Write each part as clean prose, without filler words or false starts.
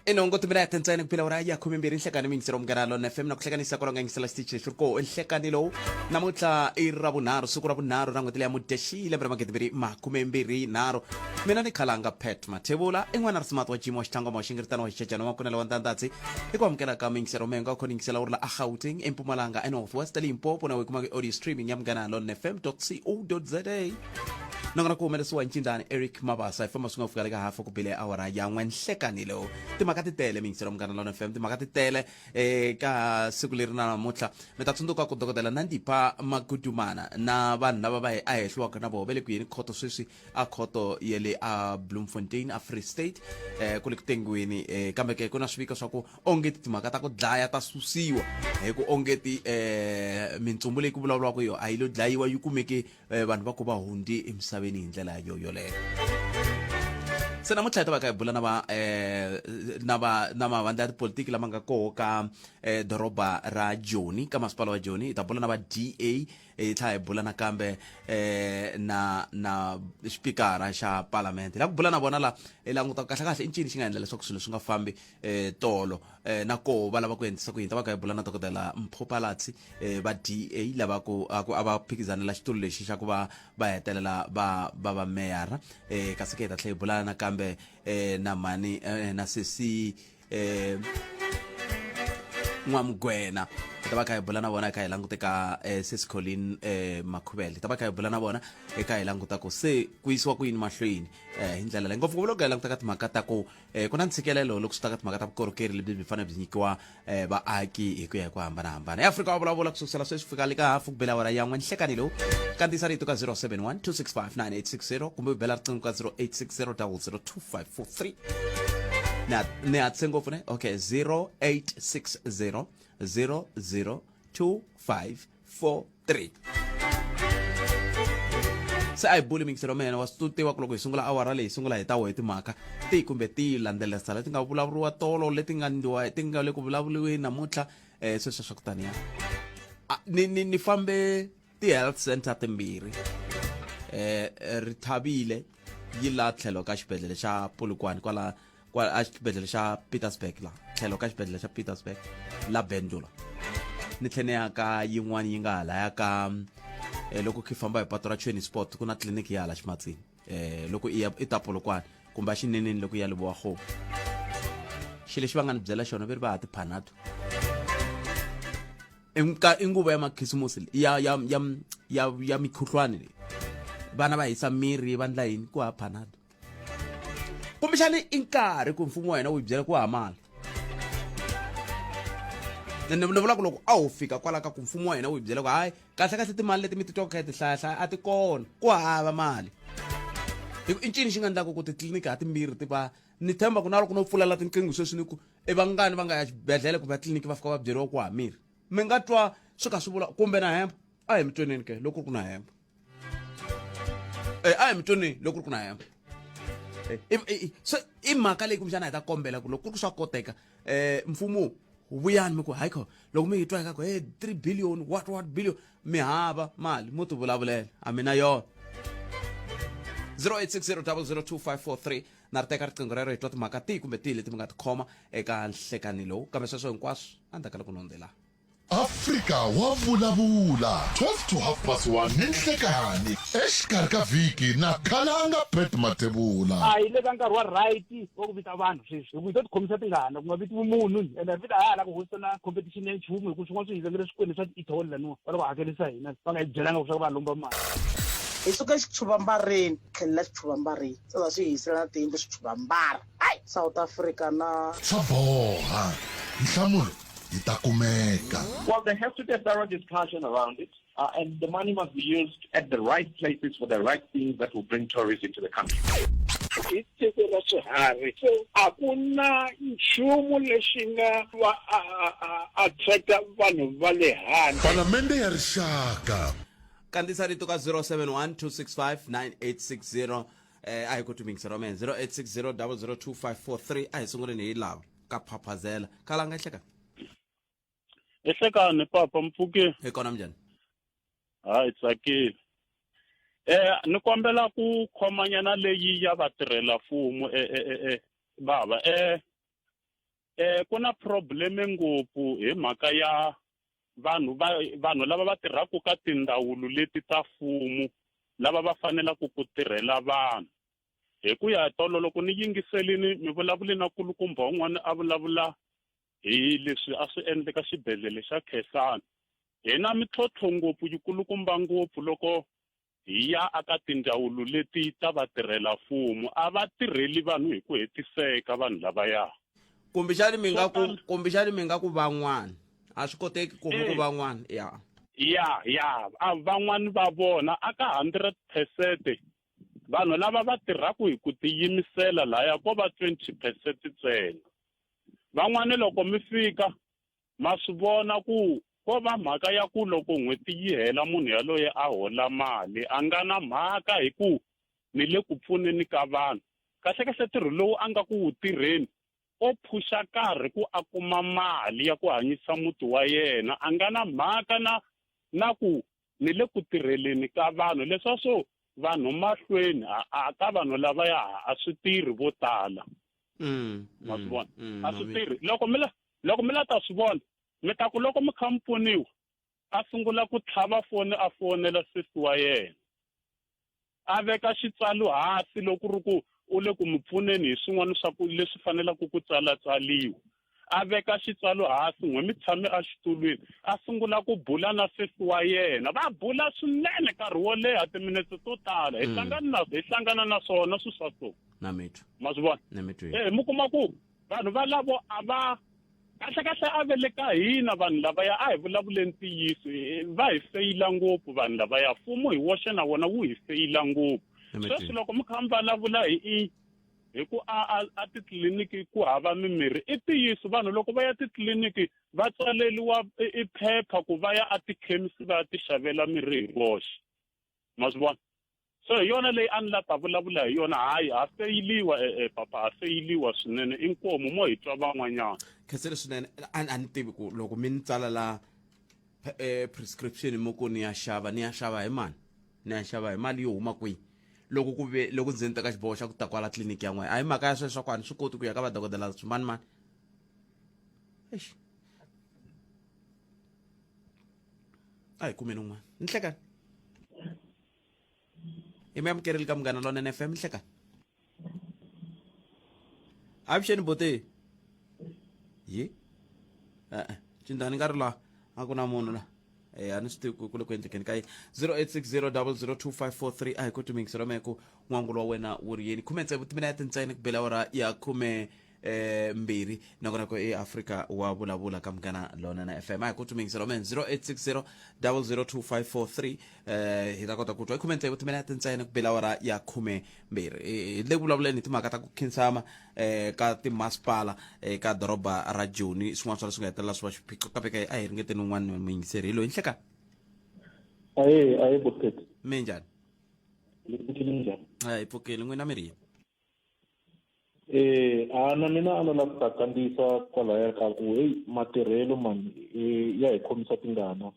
Inongo timinete ntsena kuphela ura ya 12 nhlekani mingisero mnganalo na FM na kuhlekanisa kolonga ngisela stitch lesurko nhlekani lo namutla irabunaro siku rabunaro rangwetile ya mudeshile mbere magedibiri makumembiri naro mina ni khalanga pet mathebula engwana ri smart wa jimo xithango ma xingiritano wa xicecana wa kunela wa ntandatsi ikwamukela ka mingisero menga khoningisela urla a Gauteng eMpumalanga eNorthwest Limpopo na wekumake audio streaming ya mnganalo na fm.co.za nangana ku umelesiwa ncindani Eric Mabasa ifama sunga fukala ka hafu kupile awara ya nhlekani lo timakati tele mingisero mnganalo na FM timakati tele ka siku leri na namuntlha mi ta tsundzuka ku dokotela Nandipha Magudumana na vanhu lava va hehliwaka na vo vele ku yini khoto sweswi a khoto yele a Bloemfontein a Free State ku le ku tengweni kambe ke ku na swivika swa ku ongeti timhaka ta ku dlaya ta susiwa hi ku ongeti mintsumbu leyi ku vulavuriwaka yo a yi lo dlayiwa yi kumeke vanhu va ku va hundi emisaveni hi ndlela yoyoleyo se namuntlha hi ta va ka hi bula na mavandla ya tipolitiki lama nga koho ka doroba ra Joni ka masipala wa Joni hi ta bula na va DA hi tlha hi bula nakambe na xipikara xa palamende la ku bula na vona la hi languta kahle kahle i ncini xi nga endla leswaku swilo swi nga fambi tolo na koho va lava ku endlisa ku hi ta va ka hi bula na dokodela Mpho Phalatse va DA lava ku a va phikizanela xitulu lexi xa ku va hetelela va meyara kasi ke hi ta tlhe hi bula nakambe na mani na sesi N'wamugwena ta va ka hi bula na vona eka hi languta ka Sis Colleen Makhubele ta va ka hi bula na vona eka hi languta ku se ku yisiwa ku yini mahlweni hi ndlela leyi ngopfungopfu loko hi languta ka timhaka ta ku ku na ntshikelelo loko swi ta ka timhaka ta vukorhokeri lebyi byi fanele byi nyikiwa vaaki hi ku ya hi ku hambanahambana Afrika Wa Vulavula kusukusela sweswi fika le ka hafu ku bela awara ya nhlekani lowu kantisa rito ka 071 265 9860 kumbe bela riqingho ka 0860 002543 ne atsengo fune okay 0860 002543 se ai buli mingisero mena wa stutiwa ku loko hi sungula awara leyi sungula hi ta wo hi timhaka ti kumbe ti landzelesa leti nga vulavuriwa tolo leti nga ndiwa ti nga le ku vulavuliweni namuntlha sweswo swa ku taniya ni fambe ti health center timbirhi ri thabile yi la tlhelo ka xibedhlele xa Polokwane kwala a xibedhlele xa Pietersburg la tlhelo ka xibedhlele xa Pietersburg la Bendula ni tlhene ya ka yin'wana yi nga hala ya ka loko ki famba hi patu ra Train Sport ku na tliliniki ya hala Ximatsini loko i ta Polokwane kumbe a xineneni loko ya Lebowa Kgomo xi lexi va nga ni byela xona ve ri va ha tiphanatu i nguva ya makhisimusi ya mikhuhlwane vana va hisa miri va ndla yini ku ha phanatu kumbexani i nkarhi ku mfumo wa hina wu hi byela ku hamala ni vula ku loko a wu fika kwala ka ku mfumo wa hina wu hi byela ku hayi kahle timali leti mi titwaka hi tihlaya a ti kona ku hava mali i ncini xi nga endlaka ku titliliniki ha timbirhi ti va ni themba ku na loko no pfulela tinqingho sweswi ni ku vangani va nga ya xibedhlele kumbe tliliniki va fika va byeriwa ku ha miri mi nga twa swi ka swi vula kumbe na hemba a hi mitweneni ke loko ku na hemba a hi mitweneni loko ku na hemba so i mhaka leyi kumbexana hi ta kombela ku loko ku ri swa koteka mfumo vuyani mi ku hayikho loko mi hi twa eka ku 3 billion what billion mi hava mali mo ti vulavulela a mina yona 0860 na ri teka riqingho rero hi twa timhaka tihi kumbe tihi leti mi nga ti khoma eka nhlekani lowu kambe sweswo hinkwaswo a ni ta kala ku nondzela Afrika Wa Vulavula 12 to 1:30 ni nhlekani exikarhi ka vhiki na khalanga pet mathebula a yi le ka nkarhi wa right wa ku vita vanhu sweswi hi ku hi to tikhomisa tingana ku nga viti vumunhu ende vita hala ku hosta na competition ya nchumu hi ku swin'wana swi hizengele swikweleti swa ti-etoll laniwa va loko hakelisa hina va nga hi byelanga ku swa ku va lomba mali hi suka xitshuvambareni tlhelela xitshuvambareni sasa swi hisela na tiyindlu xitshuvambara hayi South Africa na swa boha nhlamulo yi ta kumeka. Well, there has to be a thorough discussion around it, and the money must be used at the right places for the right things that will bring tourists into the country. Hi tiko ra swiharhi so a ku na nchumu lexi nga attracta vanhu va le handle Palamende ya rixaka kandisa rito ka 071 265 9860 a hi ku tumingisero men 0860 002543 a hi sunguleni hi lava ka phaphazela khalanga hleka ehlekani papa Mpfuke hi kona mjani hayi tsakile ni kombela ku khomanyana leyi ya vatirhela mfumo baba ku na probleme ngopfu hi mhaka ya vanhu lava va tirhaka ka tindawulo leti ta mfumo lava va fanelaka ku tirhela vanhu. Hi ku ya tolo loko ni yingiselini mi vulavule na kulukumba un'wana a vulavula hi leswi a swi endleka xibedhlele xa Khensani. Hi na mintlhontlho ngopfu yikulukumba ngopfu loko hi ya aka tindawulo leti ta vatirhela mfumo a va tirheli vanhu hi ku hetiseka vanhu lavaya. Kumbexani mi nga ku van'wana a swi koteki ku van'wana ya van'wana va vona aka 100% vanhu lava va tirhaka hi ku tiyimisela laya ko va 20% ntsena. Van'wana loko mi fika ma swi vona ku ko va mhaka ya ku loko n'hweti yi hela munhu yaloye a hola mali a nga na mhaka hi ku ni le ku pfuneni ka vanhu. Kahlekahle ntirho lowu a nga ku wu tirheni o phusha karhi ku a kuma mali ya ku hanyisa muti wa yena a nga na mhaka na ku ni le ku tirheleni ka vanhu leswa swo vanhu mahlweni a ka vanhu lavaya a swi tirhi vo tala. Ma swi vona a swi tirhi loko mi la ta swi vona mi ta ku loko mi kha mi pfuniwa a sungula ku tlhava foni a fonela sesi wa yena a veka xitsalo hansi loko ri ku u le ku mi pfuneni hi swin'wana swa ku leswi fanelaka ku tsalatsaliwa a veka xitsalo hansi n'we mi tshame a xitulwini a sungula ku bula na sesi wa yena va bula swinene nkarhi wo leha timinete to tala hi hlangana na swona swi swa so ma swi vona mi kuma ku vanhu valavo a va kahlekahle a vele ka hina vanhu lavaya a hi vulavuleni ntiyiso va hi feyila ngopfu vanhu lavaya mfumo hi woxe na wona wu hi feyila ngopfu. Sweswi loko mi kha mi vulavula hi ku a titliliniki ku hava mimirhi i ntiyiso vanhu loko va ya titliliniki va tsaleliwa i phepha ku va ya a tikhemisi va ya ti xavela mirhi hi voxe ma swi vona. So hi yona leyi a ni la ta vulavula hi yona hayi ha feyiliwa papa ha feyiliwa swinene inkomu mo hi twa van'wanyana. Khensani swinene a ni tivi ku loko mi ni tsala la prescription mo ku ni ya xava hi mani ni ya xava hi mali yo huma kwihi loko ndzi ni teka xiboho xa ku ta kwala tliliniki ya n'we a hi mhaka ya sweswo ku a ni swi koti ku ya ka vadokodela mani a hi kumeni un'wana ni hlekani i mi amukerile ka Munghana Lonene FM ni hlekani avuxeni bote cindani nga ri la a ku na munhu la a ni swi tivi ku le ku endlekeni ka 0860002543 a hi ku tumingiselo meko n'wangulo wa wena wu ri yini 19 timinete ntsena ku bela awara ya 12 nakona ko Afrika Wa Vulavula ka Munghana Lonene FM a hi ku tumingiselo men 0860002543 hi ta kota ku twa 19 timinete ntsena ku bela awara ya 12 hi le vulavuleni timhaka ta ku khinsama ka timasipala ka doroba ra Joni swin'wana swa leswi nga hetelela swi va xiphiqo kambe a hi ringeteni un'wana muyingiseri hi loyi ni hleka aye bokete mi njhani hi pfukeli n'wina mi ri na mina a ni lava ku ta kandziyisa kwalaya ka ku matirhelo mani ya hi khomisa tingana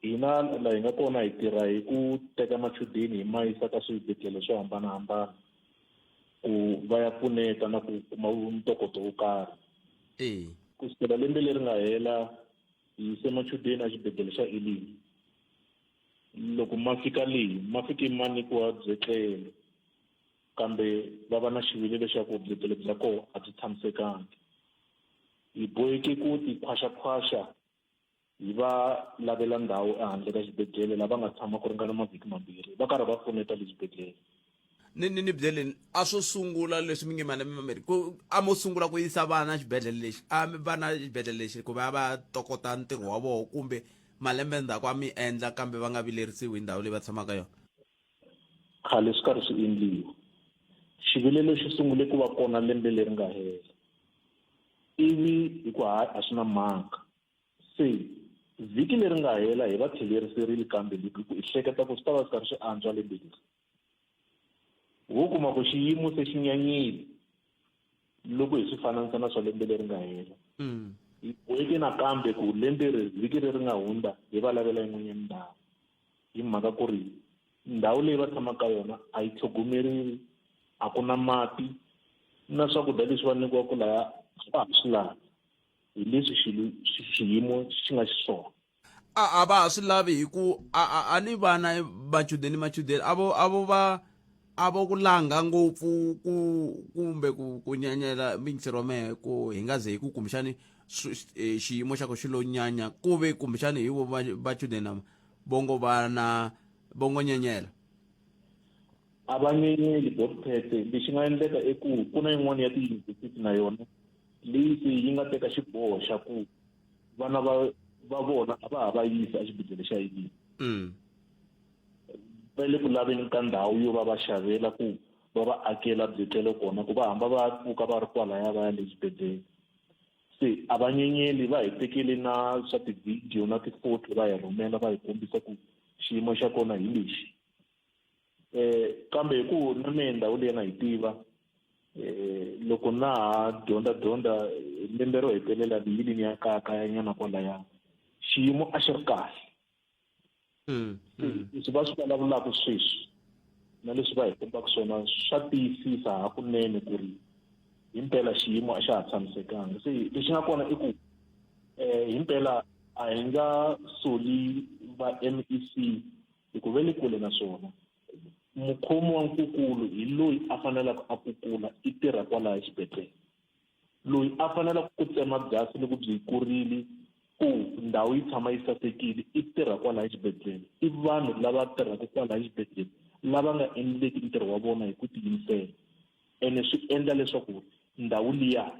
hina la hi nga kona hi tirha hi ku teka machudeni hi ma yisa ka swibedhlele swo hambanahambana ku va ya pfuneta na ku kuma ntokoto wo karhi ku sukela lembe leri nga hela hi yise machudeni a xibedhlele xa Elimi loko ma fika ma nyikiwa byetlelo kambe va va na xivilelo xa ku byetlelo bya koho a byi tshamisekangi hi boheki ku ti khwaxakhwaxa hi va lavela ndhawu ehandle ka xibedhlele lava nga tshama ku ringana mavhiki mambirhi va karhi va pfuneta le xibedhlele ni byeleni a swo sungula leswi mi nge malembe mambirhi ku a mo sungula ku yisa vana xibedhlele lexi a mi vana xibedhlele lexi ku va va tokota ntirho wa vona kumbe malembe ndzhaku a mi endla kambe va nga vilerisiwi hi ndhawu leyi va tshamaka yona khale swi karhi swi endliwa xivilelo xi sungule ku va kona lembe leri nga hela ivi hi ku a swi na mhaka se vhiki leri nga hela hi va tlheleriserile kambe hi hleketa ku swi ta va swi karhi swi antswa lembe leri ho kuma ku xiyimo se xi nyanyile loko hi swi fananisa na swa lembe leri nga hela hi boheki nakambe ku vhiki leri nga hundza hi va lavela yin'wanyana ndhawu hi mhaka ku ri ndhawu leyi va tshamaka yona a yi tlhogomeriwi a ku na mati na swakudya leswi va nyikiwaka laya va swi lavi hi leswi xiyimo xi nga xiswona. a va swi lavi hi ku a ni vana machudeni avo ku langa ngopfu kumbe ku nyanyela miyingiseri wa mehe ku hi nga ze hi ku kumbexani xiyimo xa ku xi lo nyanya ku ve kumbexani hi vo machudeni bongo nyenyela A va nyenyeli Dr. Lexi nga endleka i ku ku na yin'wana ya tiyunivhesiti na yona leyi se yi nga teka xiboho xa ku vana va vona a va ha va yisa exibedhlele xa yini. Va le ku laveni ka ndhawu yo va va xavela ku va va akela byetlelo kona ku va hamba va pfuka va ri kwalaya va ya le xibedhlele. Se a va nyenyeli va hi tekele na swa tivhidiyo na tifoto va hi rhumela va hi kombisa ku xiyimo xa kona hi lexi. Kambe hi ku na mehe ndhawu leyi na yi tiva loko na ha dyondza lembe ro hetelela leyili ni ya kaya nyana kwalaya xiyimo a xi ri kahle. Leswi va swi vulavulaka sweswi na leswi va hi kombaka swona swa tiyisisa hakunene ku ri himpela xiyimo a xa ha tshamisekanga. Se lexi nga kona i ku himpela a hi nga soli va MEC hi ku ve le kule na swona. Mukhomi wa nkukulu hi loyi a faneleke a kukula i tirha kwalaya xibedhlele, loyi a faneleke ku tsema byasi loko byi kurile ku ndhawu yi tshama yi sasekile i tirha kwalaya xibedhlele. I vanhu lava tirhaka kwalaya xibedhlele lava nga endleki ntirho wa vona hi ku tiyimisela, ene swi endla leswaku ndhawu liya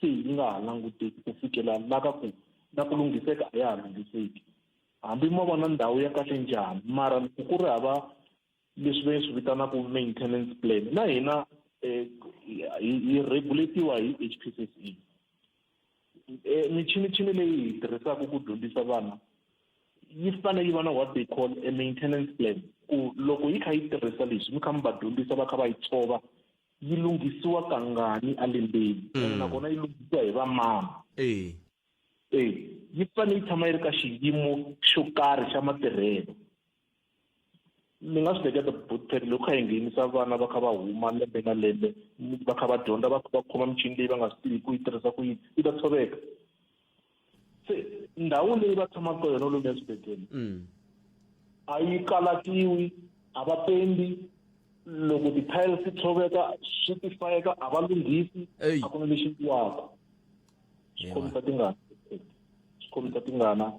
se yi nga ha languteki ku fikela laka ku na ku lunghiseka a ya ha lunghiseki. Hambi ma vona ndhawu ya kahle njhani mara loko ku ri hava leswi va swi vitanaka maintenance plan na hina yi regulatiwa hi HPCC. Michini leyi hi tirhisaka ku dyondzisa vana yi fanele yi va na what they call a maintenance plan ku loko yi kha yi tirhisa leswi mi kha mi va dyondzisa va kha va yi tshova yi lunghisiwa kangani alembeni nakona yi lunghisiwa hi vamama. Yi fanele yi tshama yi ri ka xiyimo xo karhi xa matirhelo. Ni nga swi teketa Dr. loko kha hi nghenisa vana va kha va huma lembe na lembe va kha va dyondza va khoma michini leyi va nga swi tivi ku yi tirhisa ku yi ta tshoveka. Se ndhawu leyi va tshamaka ka yona lomu exibedhlele a yi kalatiwi, a va pendi, loko ti-tiles ti tshoveka swi ti fayeka a va lunghisi, a ku na lexi tiwaka. Swi khomisa tingana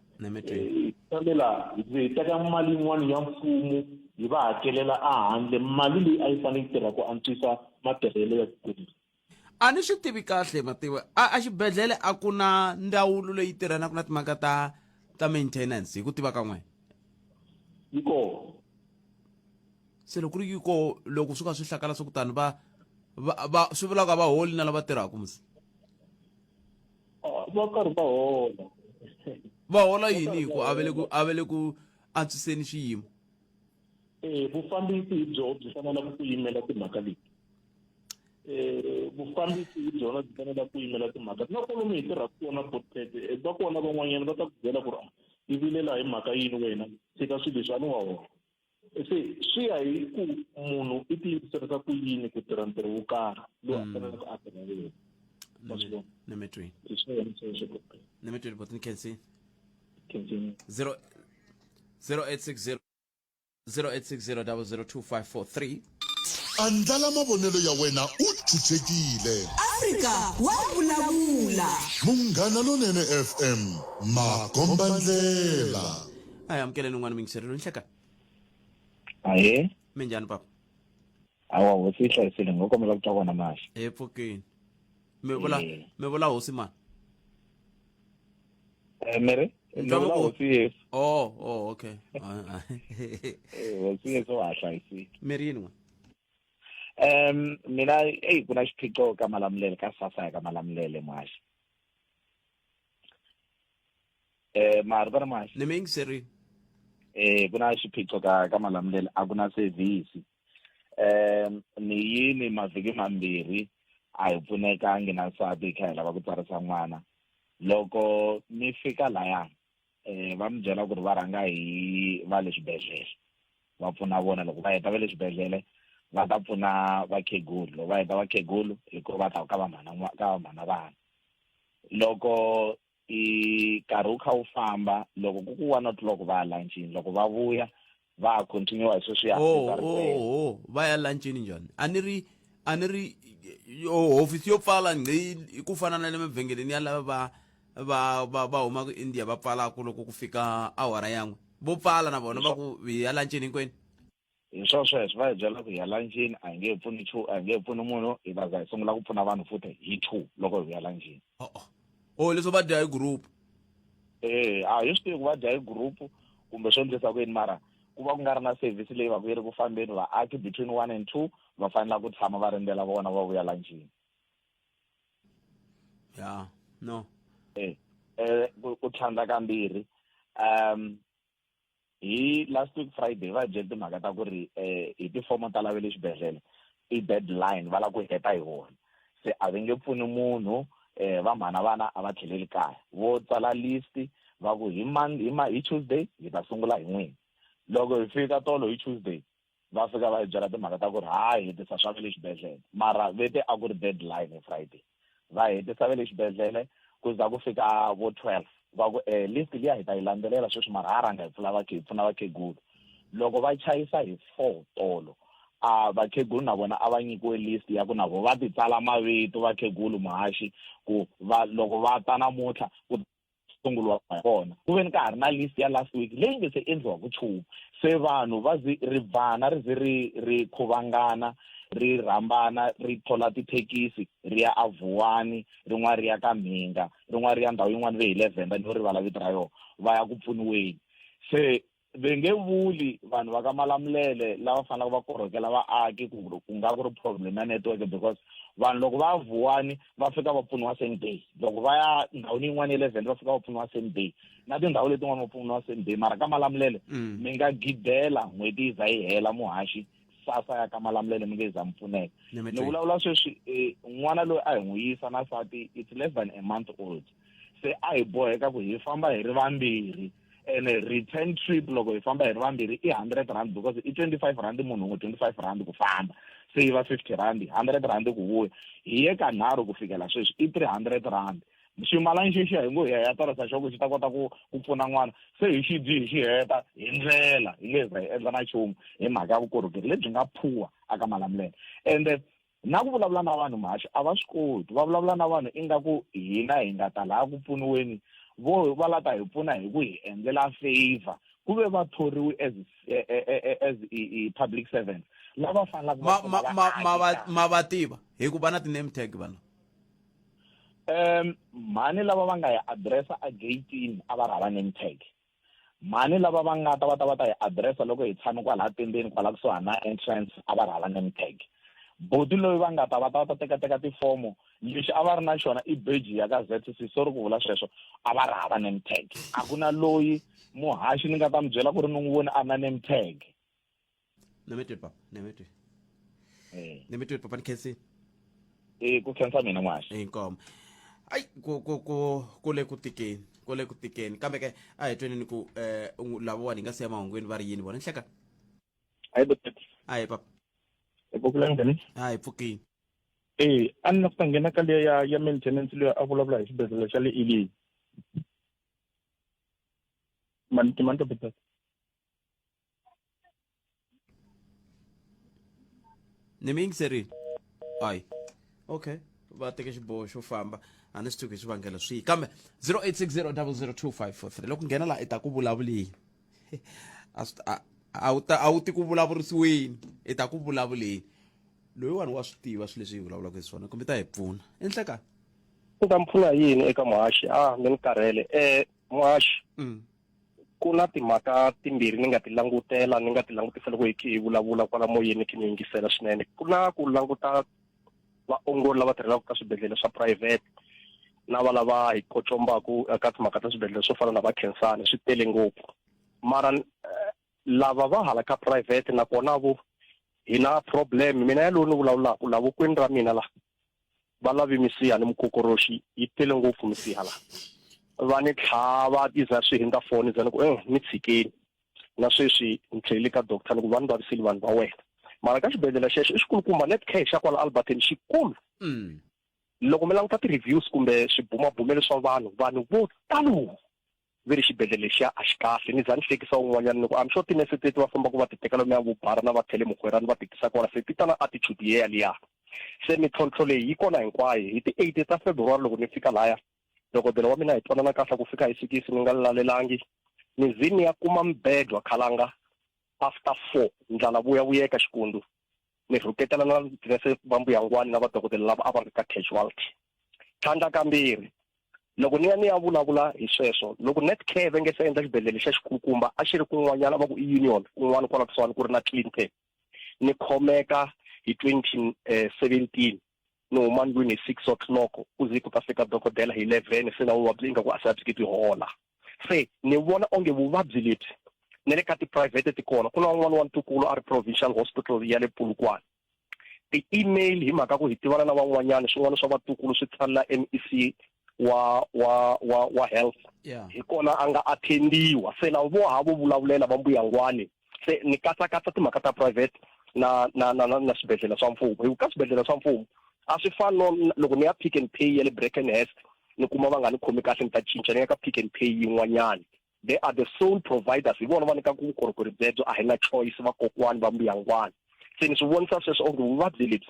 kambe laha hi teka mali yin'wana ya mfumo hi va hakelela ehandle mali leyi a yi fanele yi tirha ku antswisa matirhelo ya xikweleti. A ni swi tivi kahle Mativa a xibedhlele a ku na ndawulo leyi tirhanaka na timhaka ta maintenance hi ku tiva ka n'wina? Yi kona. Se loko yi kona loko swi ka swi hlakala swa kutani va swi vulaka va holi na lava tirhaka musi va karhi va hola. Va hola yini hi ku a vele ku antswiseni xiyimo? Vufambisi hi byona byi faneleke ku yimela timhaka leti. Vufambisi hi byona byi faneleke ku yimela timhaka na kwalomu hi tirhaka kona potete va kona van'wanyana va ta ku byela ku ri i vilela hi mhaka yini wena tshika swilo leswi a ni wa hola. Se swi ya hi ku munhu i tiyimiserisa ku yini ku tirha ntirho wo karhi lowu a faneleke a tirha wona. Nemetwi but ni can see 0860 080002543. Andlala mavonelo ya wena u chuchekile. Afrika Wa Vulavula. Munghana Lonene FM Makombandlela. Aya amkele nungwana miyingiseri nhleka. Aye. Minjani papa? Awa wosihlayisile ngokomela ku twa kona mashi. Epfukeni. Me vola hosi man. Mere? Ndabula hosi yes. Oh, okay. Hosi yes wa hlayisile. Merini wa. Mina kuna xiphiqo ka Malamulele ka SASSA ka Malamulele mashi. Mara bana mashi. Ne miyingiseri. Kuna xiphiqo ka Malamulele a kuna service. Ni yini mavhiki mambirhi a hi pfunekangi na nsati kha hi lava ku tsarisa n'wana. Loko mi fika laya va mi byela ku ri va rhanga hi va le xibedhlele va pfuna vona loko va heta va le xibedhlele va ta pfuna vakhegulu loko va heta vakhegulu hikuva va ta ka vamhana vana loko i nkarhi wu kha wu famba loko ku ku 1 o'clock va ya lunchini loko va vuya va continue hi sweswi va ya lunchini njhani a ni ri hofisi yo pfala ngci ku fana na le mavhengeleni ya lava va huma ku India va pfalaka loko ku fika awara yan'we vo pfala na vona va ku hi ya lunchini hinkwenu hi sweswo va hi byela ku hi ya lunchini a hi nge he pfuni munhu hi ta za hi sungula ku pfuna vanhu futhi hi 2 loko hi ya lunchini leswo va dya hi group a hi swi tivi ku va dya hi group kumbe swo endlisa ku yini mara ku va ku nga ri na service leyi va ku yi ri ku fambeni vaaki between 1 and 2 va fanela ku tshama va rindzela vona va vuya lunchini ku tlhandla kambirhi hi last week Friday va jele timhaka ta ku ri hi tifomo ta lave le xibedhlele i deadline va la ku heta hi wona se a va nge pfuni munhu vamhana vana a va tlheleli kaya vo tsala list va ku hi Tuesday hi ta sungula hi n'wini loko hi fika tolo hi Tuesday va fika va hi byela timhaka ta ku ri hayi hetisa swa le xibedhlele mara vete a ku ri deadline hi Friday va hetisa le xibedhlele ku za ku fika vo 12 va ku list liya hi ta yi landzelela sweswi mara ha rhanga hi pfuna vakhegulu loko va chayisa hi 4 tolo vakhegulu na vona a va nyikiwe list ya ku na vo va ti tsala mavito vakhegulu muhaxi ku loko va ta namuntlha ku sungulwa kona ku ve ni ka ha ri na list ya last week leyi nge se endliwa ku chumu se vanhu va ri vana ri ze ri khuvangana ri rhambana ri thola tithekisi ri ya avuwani rin'wana ri ya ka Mhinga rin'wana ri ya ndhawu yin'wana ve hi 11 ni rivala vito ra yona va ya ku pfuniweni se ve nge vuli vanhu va ka Malamulele lava fanelaka va korhokela vaaki ku nga ku ri problem ya network because vanhu loko va avuwani va fika va pfuniwa same day loko va ya ndhawini yin'wana 11 va fika va pfuniwa same day na tindhawu letin'wana va pfuniwa same day mara ka Malamulele mi nga gidela n'hweti yi za yi hela muhaxi SASSA ya ka Malamulele mi nge za mpfuneka ni vulavula sweswi n'wana loyi a hi n'wi yisa na sati it's less than a month old se a hi boheka ku hi famba hi ri vambirhi and return trip loko hi famba hi ri vambirhi i 100 rand because i 25 rand munhu un'we 25 rand ku famba se yi va 50 rand 100 rand ku vuya hi ye ka nharhu ku fikela sweswi i 300 rand ximalani xexiya hi ngo hi ya tarisa xo ku xi ta kota ku pfuna n'wana se hi xi dyi hi xi heta hi ndlela hi nge za hi endla na nchumu hi mhaka ya vukorhokeri lebyi nga phuwa aka Malamulele and na ku vulavula na vanhu mahaxi a va swi koti va vulavula na vanhu ingaku hina hi nga ta laha ku pfuniweni vo va la ta hi pfuna hi ku hi endlela favor ku ve va thoriwe as public servants lava fanelaka ma va tiva hi ku va na ti-name tag vana mani lava va nga hi addressa a gatini a va ri hava name tag mani lava va nga ta va ta hi addressa loko hi tshame kwala tendeni kwala kusuhana na entrance a va ri hava name tag bodi loyi va nga ta va teka tifomo lexi a va ri na xona i beji ya ka ZCC so ri ku vula sweswo a va ri hava name tag a ku na loyi muhaxi ni nga ta mi byela ku ri ni n'wi voni a na name tag ni mi twi papa ni khensini ku khensa mina muhaxi inkomo ai ku le ku tikeni kambe ke a hi twenini ku lavo ni nga siya mahungwini va ri yini vona nhleka ai papa Epopulangani? Hi, pfukini. A ni la ku ta nghena ka leya ya maintenance leyi a vulavula hi xibedhlele xa le Elim. Mani to beta. Ni mi yingiseri? Ai. Okay. Va teke xiboho xo famba. A ni swi tivi swivangelo swihi kambe 0860002543 loko nghena la i ta ku vulavuleni. a wu ti ku vulavurisiweni i ta ku vulavuleni loyiwani wa swi tiva swilo leswi hi vulavulaka hi swona kumbe ta hi pfuna enhlekani u ta mpfuna yini eka muhaxi mi ni karhele muhaxi ku na timhaka timbirhi ni nga ti langutela ni nga ti langutisela ku hi vulavula kwala moyeni ki ni yingisela swinene ku na ku languta vaongori lava tirhelaka ka swibedhlele swa private na va lava hi kocombaka eka timhaka ta swibedhlele swo fana na vakhensani swi tele ngopfu mara lava va hala ka private na kona hi na problem mina ya lowu ni vulavulaka lavo kwini ra mina la va lavi misiha ni mukokoroxi yi tele ngopfu misiha la va ni tlhava tiza swi hinda foni zani ku ni tshikeni na sweswi ni tlhelele ka doctor ni ku va ni vavisile vanhu va wena mara ka xibedhlele xexo i xikulukumba Netcare xa kwala Alberton xikulu loko mi languta ti-reviews kumbe swibumabumelo swa vanhu vo talo ve ri xibedhlele lexiya a xi kahle ni za ni hlekisa un'wanyana loko I'm sure tinese teti va fambaka va ti tekela lomu ya vubara na va thele mukhwerani va tikisa kona se ti ta na attitude ye yaliya se mintlhontlho leyi yi kona hinkwayo hi ti-8 ta February loko ni fika laya dokodela wa mina hi twanana kahle ku fika hi 6 ni nga lalelangi ni zi ni ya kuma mbedwa khalanga after 4 ndlala vuyeka xikundu ni rhuketela na tinese vambuyangwani na vadokodela lava a va ri ka casualty tlhandla kambirhi loko ni ya vulavula hi sweswo loko Netcare va nge se endla xibedhlele xa xikulukumba a xi ri kun'wanyana va ku Union kun'wana kwala kusuhani ku ri na Clinton ni khomeka hi 2017 no huma ndlwini hi 6 o'clock ku zi ku ta fika dokodela hi 11 se na vuvabyi inga ku a swi ti hola se ni vona onge vuvabyi lebyi ni le ka ti-private ti kona ku na un'wana wa ntukulu a ri provincial hospital ya le Polokwane ti-email hi mhaka ku hi tivana na van'wanyana swin'wana swa vatukulu swi tsalela MEC wa health hi kona a nga attendiwa se lavo vo havo vulavulela va mbuyangwani se ni katsakatsa timhaka ta private na swibedhlele swa mfumo hi ka swibedhlele swa mfumo a swi fani no loko ni ya Pick n Pay ya le Brackenhurst ni kuma va nga ni khomi kahle ni ta cinca ni ya ka Pick n Pay yin'wanyani they are the sole providers hi vona va nyikaka vukorhokeri byebyo a hi na choice vakokwani va mbuyangwani se ni swi vonisa sweswo onge vuvabyi lebyi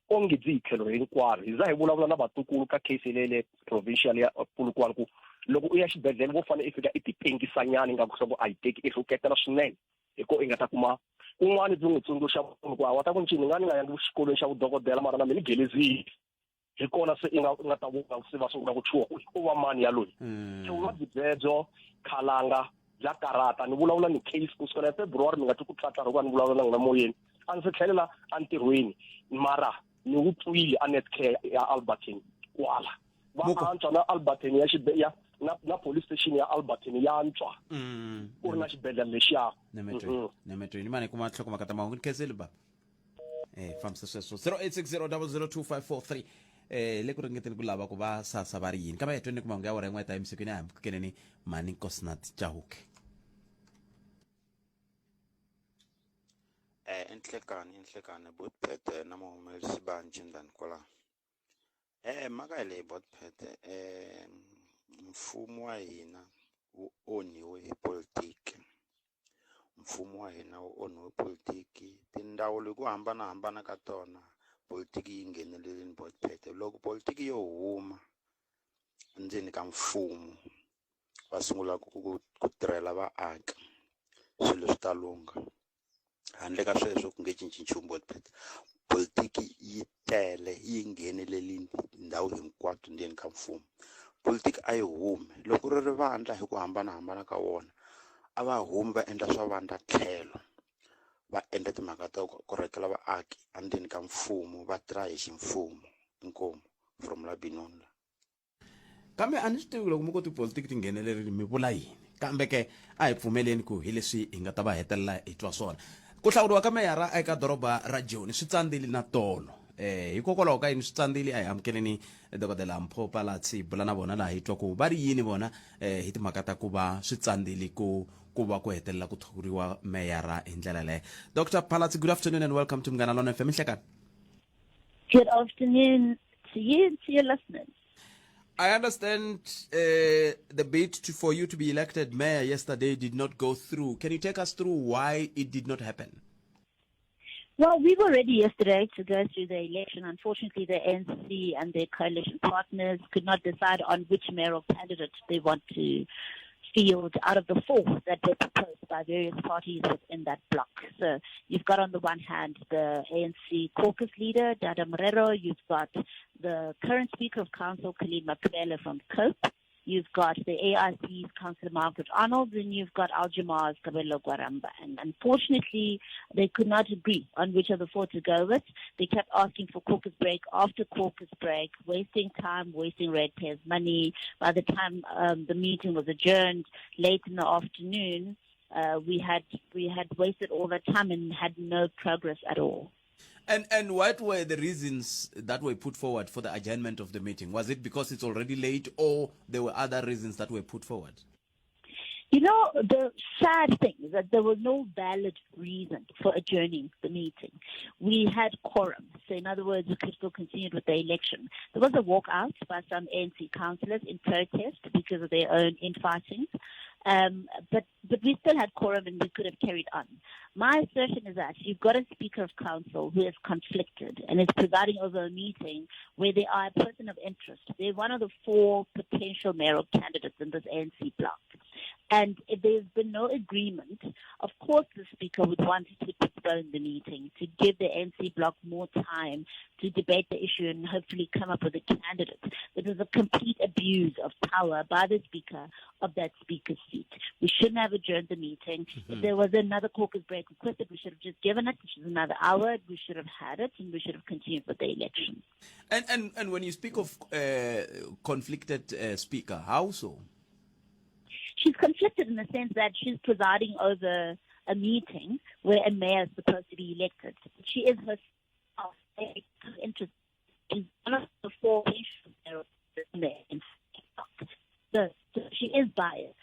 onge byi hi tlhelo hinkwaro hi za hi vulavula na vatukulu ka case lele provincial ya Polokwane ku loko u ya xibedhlele vo fane i fika i tipengisanyana nga ku swa ku a yi teki i rhuketela swinene hiko i nga ta kuma un'wana byi n'wi tsundzuxa munhu ku wa ta ku ncini nga yangi xikolweni xa vudokodela mara na mina gelezile hi kona se i nga ta vuka se va sungula ku chuha u va mani yaloyi so vuvabyi byebyo khalanga bya karata ni vulavula ni case ku sukela February mi nga ti ku tlatlarhuka ni vulavula na n'wina moyeni a ndzi tlhelela entirhweni mara ni wu twile a Netcare ya Alberton kwala va antswa na Alberton ya xibeya na police station ya Alberton ya antswa ku ri na xibedhlele lexiya nemetweni mani kuma tlhoko makata mahungu ni khezeli ba famsa sweswo 0860002543 le ku ringeteni ku lava ku va SASSA va ri yini ka va hetweni ku mahungu ya wona yin'we ta emisukeni ya hambukeneni mani Nkosinathi Chauke inhlekane botphethe na muhumelisi banje ndani kwala maka le botphethe mfumo wa hina wu onhiwe hi politiki mfumo wa hina wu onhiwe politiki tindhawu leti ku hambanahambana ka tona politiki yi nghenelelini botphethe loko politiki yo huma ndzeni ka mfumo va sungula ku tirhela vaaki swilo swi ta lunga handle ka sweswo ku nge cinci nchumu botphethe politiki yi tele yi nghenelelini ndhawu hinkwato ndzeni ka mfumo politiki a yi hume loko ri ri vandla hi ku hambanahambana ka wona a va humi va endla swa vandla tlhelo va endla timhaka ta ku korhekela vaaki endzeni ka mfumo va tirha hi ximfumo inkomo from Labinonla kambe a ni swi tivi loko mi ko tipolitiki ti nghenelerile mi vula yini kambe ke a hi pfumeleni ku hi leswi hi nga ta va hetelela hi twa swona ku hlawuriwa ka meyara eka doroba ra Joni swi tsandzili na tolo hikokwalaho ka yini swi tsandzili a hi amukeleni dokodela Mpho Phalatse hi bula na vona laha hi twa ku va ri yini vona hi timhaka ta ku va swi tsandzili ku va ku hetelela ku thoriwa meyara hi ndlela leyo. Dr. Phalatse, good afternoon and welcome to Mngana Lona FM. Nhlekani. Good afternoon to you and to your listeners. I understand the bid for you to be elected mayor yesterday did not go through. Can you take us through why it did not happen? Well, we were ready yesterday to go through the election. Unfortunately, the ANC and their coalition partners could not decide on which mayoral candidate they want to field out of the 4 that were proposed by various parties within that bloc. So you've got on the one hand the ANC caucus leader, Dada Morero. You've got the current Speaker of Council, Mavonelo from COPE. You've got the AIC's Councillor Margaret Arnold, and you've got Aljamar's Kabelo Guaramba. And unfortunately, they could not agree on which of the 4 to go with. They kept asking for caucus break after caucus break, wasting time, wasting ratepayers' money. By the time the meeting was adjourned late in the afternoon, we had wasted all that time and had no progress at all. And what were the reasons that were put forward for the adjournment of the meeting? Was it because it's already late, or there were other reasons that were put forward? You know, the sad thing is that there was no valid reason for adjourning the meeting. We had quorum. So in other words, we could still continue with the election. There was a walkout by some ANC councillors in protest because of their own infighting. But we still had quorum and we could have carried on. My assertion is that you've got a Speaker of Council who is conflicted and is presiding over a meeting where they are a person of interest. They're one of the 4 potential mayoral candidates in this ANC bloc. And if there's been no agreement, of course the Speaker would want to postpone the meeting to give the ANC bloc more time to debate the issue and hopefully come up with a candidate. It was a complete abuse of power by the Speaker of that Speaker's seat. We shouldn't have adjourned the meeting. If there was another caucus break requested, we should have just given it, which is another hour. We should have had it, and we should have continued with the election. And when you speak of conflicted Speaker, how so? She's conflicted in the sense that she's presiding over a meeting where a mayor is supposed to be elected. She is herself interested. She's one of the 4 mayors in there. So she is biased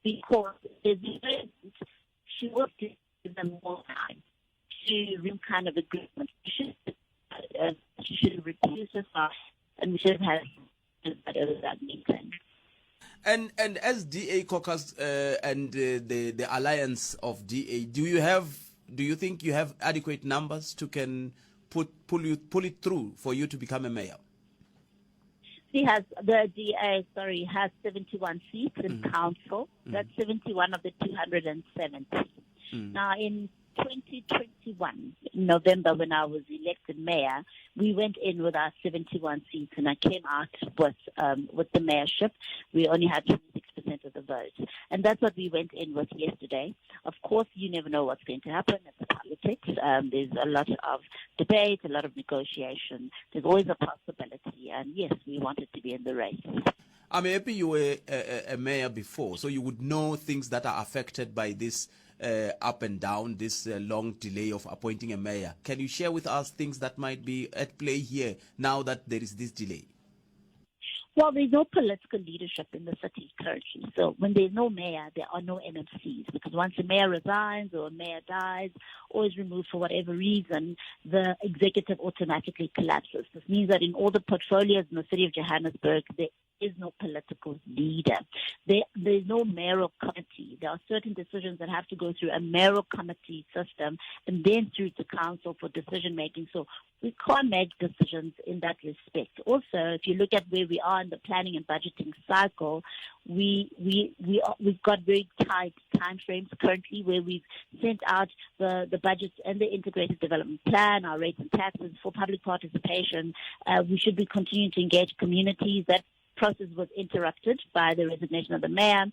because she wants to give them more time to reach kind of agreement. She should have recused herself, and we should have had over that meeting. And as DA caucus and the alliance of DA, do you think you have adequate numbers to can pull it through for you to become a mayor? The DA has 71 seats in council. That's 71 of the 270. Now in 2021, in November, when I was elected mayor, we went in with our 71 seats, and I came out with the mayorship. We only had 26% of the vote, and that's what we went in with yesterday. Of course, you never know what's going to happen. It's politics. There's a lot of debate, a lot of negotiation. There's always a possibility, and yes, we wanted to be in the race. I'm happy you were a mayor before, so you would know things that are affected by this up and down, this long delay of appointing a mayor. Can you share with us things that might be at play here now that there is this delay? Well, there's no political leadership in the city currently. So when there's no mayor, there are no MMCs, because once a mayor resigns or a mayor dies or is removed for whatever reason, the executive automatically collapses. This means that in all the portfolios in the city of Johannesburg, there is no political leader. There's no mayoral committee. There are certain decisions that have to go through a mayoral committee system and then through to council for decision making. So we can't make decisions in that respect. Also, if you look at where we are in the planning and budgeting cycle, we've got very tight time frames currently where we've sent out the budgets and the integrated development plan, our rates and taxes for public participation. We should be continuing to engage communities. That process was interrupted by the resignation of the mayor,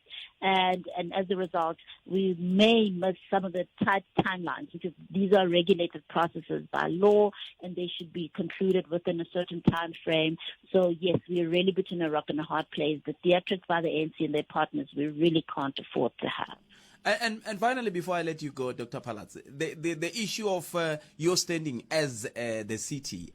and as a result, we may miss some of the tight timelines because these are regulated processes by law and they should be concluded within a certain time frame. So yes, we are really between a rock and a hard place. The theatrics by the ANC and their partners, we really can't afford to have. And finally, before I let you go, Dr. Phalatse, the issue of your standing as the city,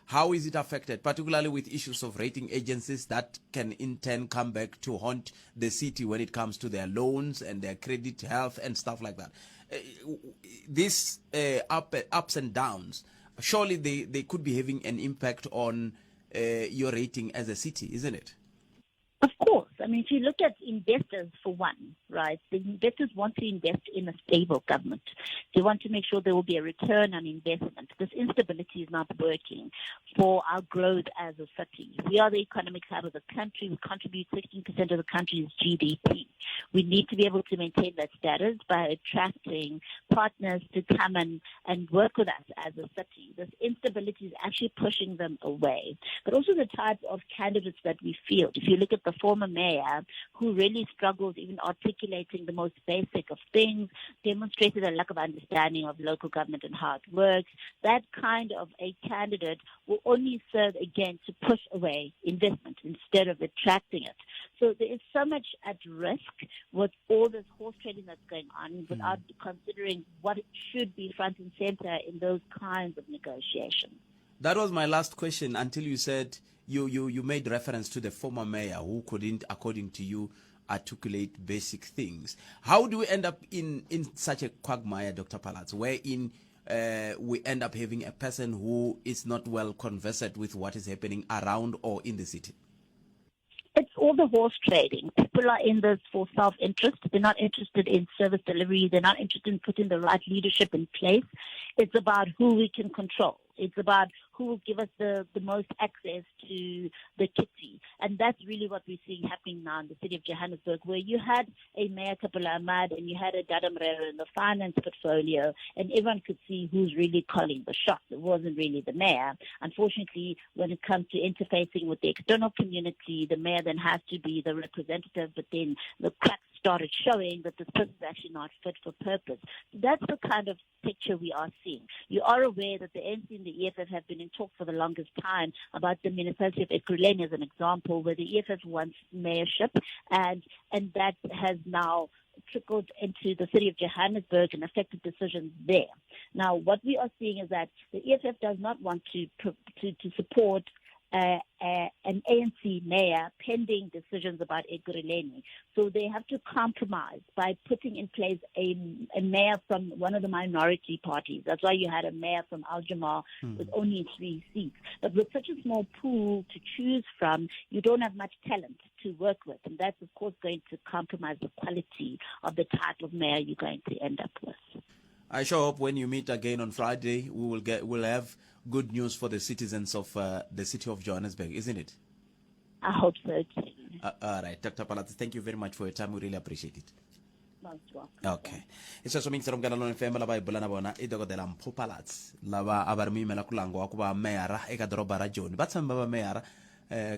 how is it affected, particularly with issues of rating agencies that can in turn come back to haunt the city when it comes to their loans and their credit health and stuff like that? These ups and downs, surely they could be having an impact on your rating as a city, isn't it? Of course. I mean, if you look at investors, for one, right, the investors want to invest in a stable government. They want to make sure there will be a return on investment. This instability is not working for our growth as a city. We are the economic hub of the country. We contribute 16% of the country's GDP. We need to be able to maintain that status by attracting partners to come and work with us as a city. This instability is actually pushing them away. But also the type of candidates that we field. If you look at the former mayor, who really struggled even articulating the most basic of things, demonstrated a lack of understanding of local government and how it works, that kind of a candidate will only serve again to push away investment instead of attracting it. So there is so much at risk with all this horse trading that's going on without considering what should be front and center in those kinds of negotiations. That was my last question until you said you made reference to the former mayor who couldn't, according to you, articulate basic things. How do we end up in such a quagmire, Dr. Phalatse, wherein we end up having a person who is not well conversant with what is happening around or in the city? It's all the horse trading. People are in this for self-interest. They're not interested in service delivery. They're not interested in putting the right leadership in place. It's about who we can control. It's about who will give us the most access to the kitty. And that's really what we're seeing happening now in the city of Johannesburg, where you had a Mayor Kapula Ahmad and you had a Dada Mrera in the finance portfolio, and everyone could see who's really calling the shots. It wasn't really the mayor. Unfortunately, when it comes to interfacing with the external community, the mayor then has to be the representative, but then the cracks started showing that this person is actually not fit for purpose. So that's the kind of picture we are seeing. You are aware that the ANC and the EFF have been in talk for the longest time about the municipality of Ekurhuleni as an example, where the EFF wants mayorship, and that has now trickled into the city of Johannesburg and affected decisions there. Now, what we are seeing is that the EFF does not want to support an ANC mayor pending decisions about Ekurhuleni. So they have to compromise by putting in place a mayor from one of the minority parties. That's why you had a mayor from Al-Jamal with only 3 seats. But with such a small pool to choose from, you don't have much talent to work with. And that's, of course, going to compromise the quality of the type of mayor you're going to end up with. I sure hope when you meet again on Friday, we'll have good news for the citizens of the city of Johannesburg, isn't it? I hope so too. All right, Dr. Phalatse, thank you very much for your time. We really appreciate it. Most welcome. Okay. It's also means that I'm FM laba ibulana bona idokotela Mpho Phalatse laba abarimi mela kulango wa kuba mayara eka doroba ra Joni. Batsamba ba mayara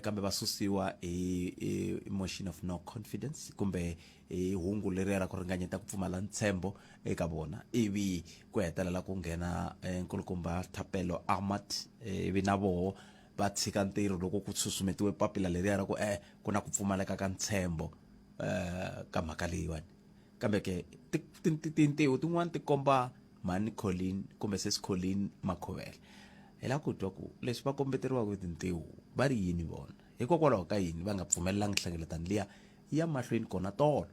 kambe basusiwa emotion of no confidence kumbe hungu leri ra ku ringanyeta ku pfumala ntshembo eka bona ivi ku hetelela ku nghena nkulukumba Thapelo Ahmad ivi na vo va tshika ntirho loko ku susumetiwe papila leri ra ku ku na ku pfumaleka ka ntshembo ka mhaka leyiwani kambe ke tintiho tin'wana ti komba mani Colleen kumbe sesi Colleen Makhovela hela ku twa ku leswi va kombeteriwaka hi tintiho va ri yini vona hikokwalaho ka yini va nga pfumelelanga nhlengeletano liya ya mahlweni kona tolo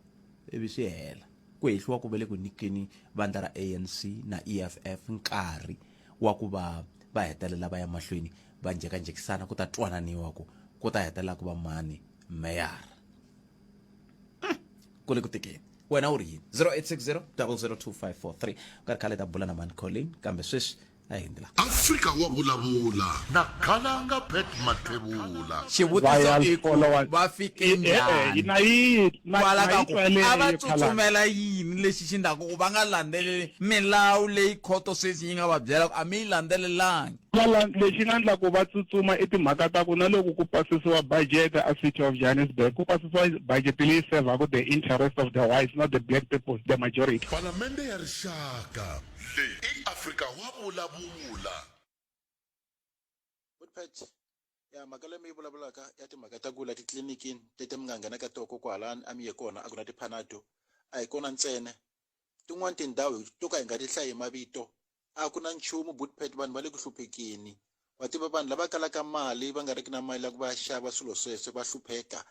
ivi swi hela ku hehliwa ku vele ku nyikeni vandla ra ANC na EFF nkarhi wa ku va hetelela va ya mahlweni va njhekanjhekisana ku ta twananiwa ku ta hetelela ku va mani meyara ku le ku tekeni wena u ri yini 0860 002543 u karhi khale ta bula na mani Colleen kambe sweswi Afrika Wa Vulavula na Khalanga Pet Matebula xivutiso va fike njhani ava tsutsumela yini lexi xi ndlaku ku va nga landzeleli milawu leyi khoto sweswi yi nga va byela ku a mi yi landzelelangi lexi nga endla ku va tsutsuma i timhaka ta ku na loko ku pasisiwa budget a city of Johannesburg ku pasisiwa budget leyi servaku the interest of the whites, not the black people, the majority. Palamende ya rixaka leyi i Afrika Wa Vulavula. But ya makala mi vulavulaka ya timhaka ta ku la titliliniki tete mi nga nghena ka toko kwalani a mi ye kona a ku na tiphanado a hi kona ntsena tin'wana tindhawu to ka hi nga ti hlayi mavito a ku na nchumu butpet vanhu va le ku hluphekeni wa tiva vanhu lava kalaka mali va nga ri ki na mali ya ku va xava swilo sweswe va hlupheka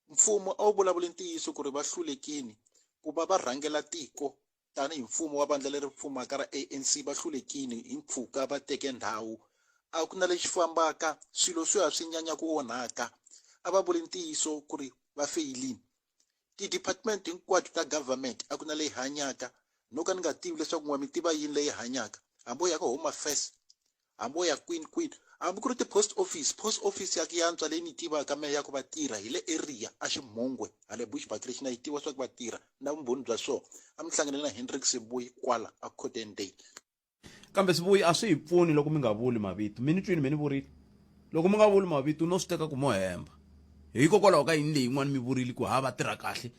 mfumo a wu vulavuli ntiyiso ku ri va hlulekini ku va rhangela tiko tanihi mfumo wa vandla leri pfumaka ra ANC va hlulekini hi mpfhuka va teke ndhawu a ku na lexi fambaka swilo swi swi nyanya ku onhaka a va vuli ntiyiso ku ri va feyilini ti-department hinkwato ta government a ku na leyi hanyaka no ka ni nga tivi leswaku n'wa mi tiva yini leyi hanyaka hambo ya ka Home Affairs hambo ya Queen hambi ku ri ti-post office ya ku yantswa leyi ni tivaka mehe ya ku va tirha hi le area a Ximhongwe hale Bushbuck lexi na yi tiva swa ku va tirha na vumbhoni bya swona a mi hlangane na Hendrik Sibuyi kwala a Cotton Day kambe Sibuyi a swi hi pfuni loko mi nga vuli mavito mi ni twini mi ni vurile loko mi nga vuli mavito no swi teka ku mo hemba hikokwalaho ka yini leyi yin'wana mi vurile ku hava tirha kahle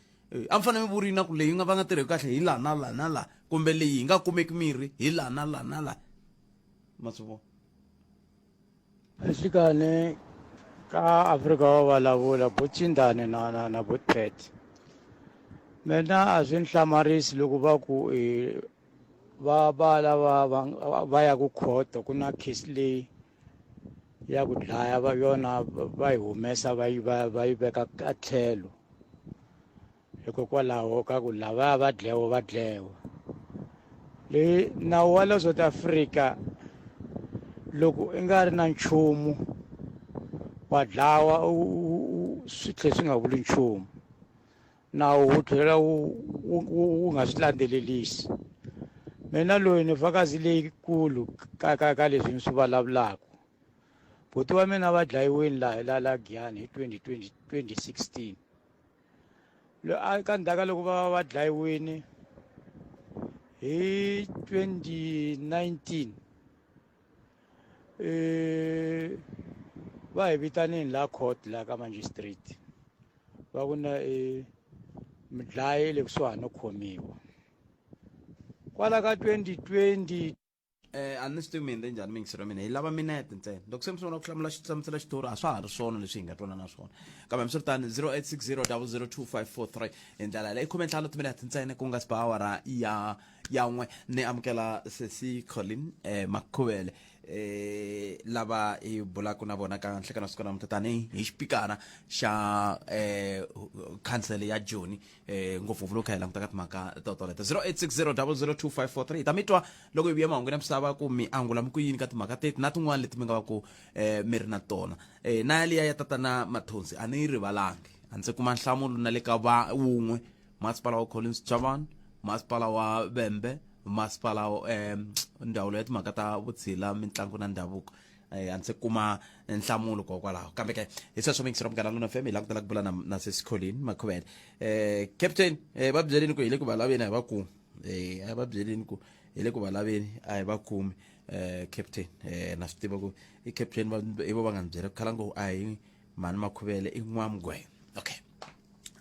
a mi fanele mi vurile na ku leyi nga va nga tirhi kahle hi la na la na la kumbe leyi hi nga kumeki mirhi hi la na la na la maswo exikarhi ka Afrika Wa Vulavula Buchindane na Butpet mina a swi ni hlamarisi loko va ku va lava va ya ku court ku na case leyi ya ku dlaya va yona va yi humesa va yi veka a tlhelo hikokwalaho ka ku lava va dlewa le nawu wa le South Africa loko i nga ri na nchumu wa dlawa swi tlhe swi nga vuli nchumu nawu wu tlhela wu nga swi landzelelisi mina loyi ni vhakazi leyikulu ka leswi ni swi vulavulaka buti wa mina va dlayiwini la Giyani hi 2016 ka ndhaka loko va dlayiwini hi 2019 va hi vitanini la court la ka magistrate va ku na mudlayi le kusuhani no khomiwa kwala ka 2020 a ni swi tivi mina njhani mingisero ya mina hi lava minete ntsena loko se mi sungula ku hlamula hlamusela xitori a swa ha ri swona leswi hi nga twana na swona kambe miswiritani 0860002543 hi ndlela leyi 15 timinete ntsena ku nga si ba awara ya n'we ni amukela sesi Colin Makhuvele lava hi bulaka na vona ka nhlekana siku namuntlha tani hi xipikara xa council ya Joni ngopfungopfu loko hi languta ka timhaka toleto 0860002543 ta mitwa loko hi vuya mahungu na misava ku mi angula mi ku yini ka timhaka teti na tin'wana leti mi nga va ku mi ri na tona na liya ya tatana Mathonsi a ni yi rivalangi a ndzi kuma nhlamulo na le ka wun'we masipala wa Collins Chavani masipala wa Vembe masipala ndhawu ya timhaka ta vutshila mitlangu na ndhavuko a ndzi kuma nhlamulo kokwalaho kambe ke hi sweswo mingisero mugana lona FM hi langutela ku bula na sesi Colin Makhuvele captain va byeleni ku hi le ku va laveni a hi va kumi a va byeleni ku hi le ku va laveni a hi va kumi captain na swi tiva ku i captain i vo va nga ni byela ku khala ngo a hi mani Makhuvele i n'wamgwenya okay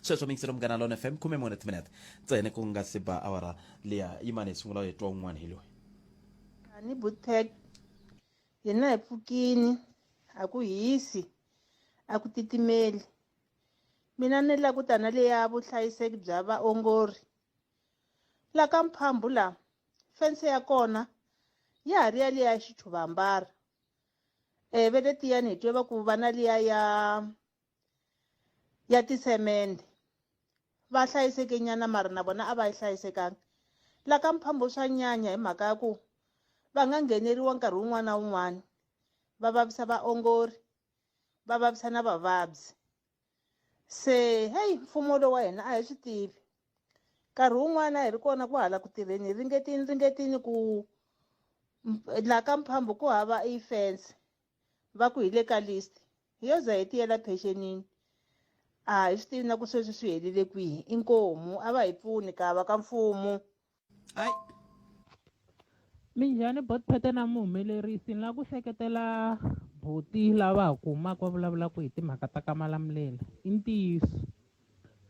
sweswo mingisero mugana lona FM 10 minute ntsena ku nga si ba awara liya yimani sungula hi twa un'wana hi loyi ani butek yena hi pfukini a ku hisi a ku titimeli mina ni la ku tana leya vuhlayiseki bya vaongori la ka Mphambu la fence ya kona ya ha ri ya liya xitshuvambara ve le tiyani hi twe va ku va na liya ya tisemende va hlayiseke nyana mari na vona a va yi hlayisekanga la ka Mphambu swa nyanya hi mhaka ya ku va nga ngheneriwa nkarhi wun'wana na wun'wana va vavisa vaongori va vavisa na vavabyi se hey mfumo lowu wa hina a hi swi tivi nkarhi wun'wana hi ri kona ku hala ku tirheni hi ringetini ku la ka Mphambu ku hava fence va ku hi le ka list hi yo za hi tiyela pensionini a hi swi tivi na ku sweswi swi helile kwihi inkomu a va hi pfuni kava ka mfumo minjhani botphete na muhumelerisi ni la ku seketela buti lava ha kumaka va vulavulaka hi timhaka ta ka Malamulele i ntiyiso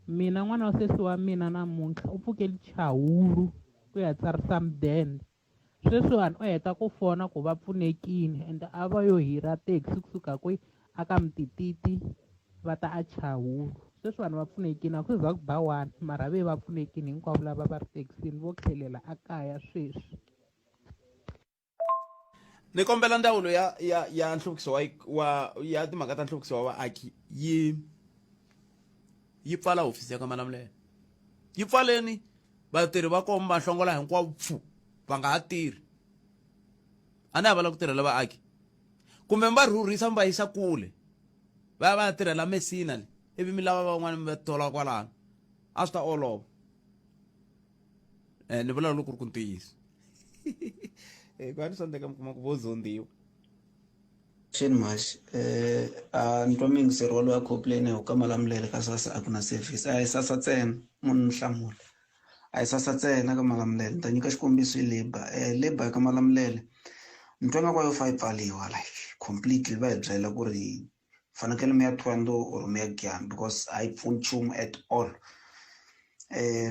mina n'wana wa sesi wa mina namuntlha u pfukeli chawulu ku ya tsarisa mudende sweswiwani u heta ku fona ku va pfunekini ende a va yo hira taxi kusuka kwi aka Mtititi va ta a chawulu sweswiwani va pfunekini a ku za ku ba wani mara ve va pfunekini hinkwavo lava va ri taxini vo tlhelela a kaya sweswi ni kombela ndawulo ya nhluvukiso ya timhaka ta nhluvukiso wa vaaki yi pfala hofisi ya ka Malamulele yi pfaleni vatirhi va komba nhlongola hinkwavo va nga ha tirhi a ni ha vala ku tirhela vaaki kumbe mi va rhurhisa mi va yisa kule va ya va ya tirhela mesina le ivi mi lava van'wana mi va thola kwalano a swi ta olova ni vula loko ku ri ku ntiyiso kwani sondeka mi kuma ku vo zondiwa Mash ntwa mingiseri wa loyi a complain hi ka Malamulele ka SASSA a ku na service a hi SASSA ntsena munhu ni hlamula a hi SASSA ntsena ka Malamulele ni ta nyika xikombiso hi labour ka Malamulele ntwa nga kwa yo fa yi pfaliwa like completely va hi byela ku ri fanekele mi ya Thondo or mi ya Giyani because a yi pfuni nchumu at all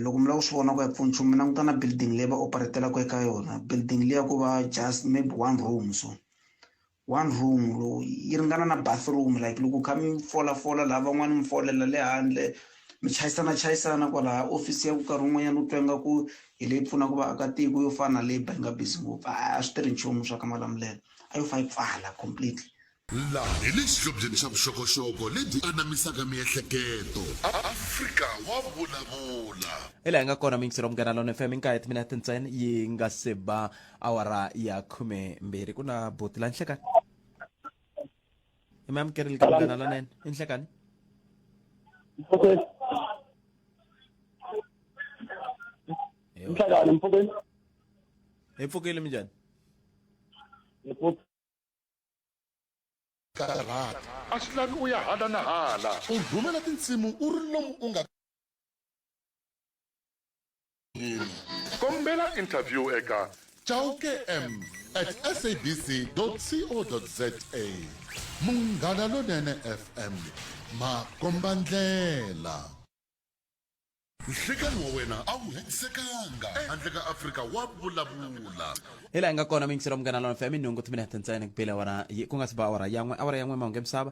loko mi lava ku swi vona ku ya pfuni nchumu mi languta na building leyi va operatelaka eka yona building leyi ya ku va just maybe one room yi ringana na bathroom like loko kha mi fola laha van'wana mi folela le handle mi chayisana kwalaha ofisi ya ku karhi wun'wanyana u twa ingaku hi leyi pfunaka vaakatiko yo fana na labour yi nga busy ngopfu a swi tirhi nchumu swa ka Malamulele a yo fa yi pfala completely laha hi le xihlobyeni xa vuxokoxoko lebyi anamisaka miehleketo Afrika wa vulavula ila hi nga kona mingisiro munghana lona FM inkaye timinete ntsena yi nga se ba awara ya 12 ku na boti la nhlekani i mamkerile ka munghana lonene i nhlekani Nhlekani Mpfokeni hi pfukile minjhani karata a swi lavi u ya hala na hala u rhumela tinsimu u ri lomu u nga kombela interview eka chaukem@sabc.co.za munghana lonene FM makomba ndlela nhlekani wa wena a wu hetisekanga handle ka Afrika wa vulavula ila hi nga kona mingisiro munghana lona FM inhungu timinete ntsena ku pela awara ku nga se ba awara yan'we mahungu misava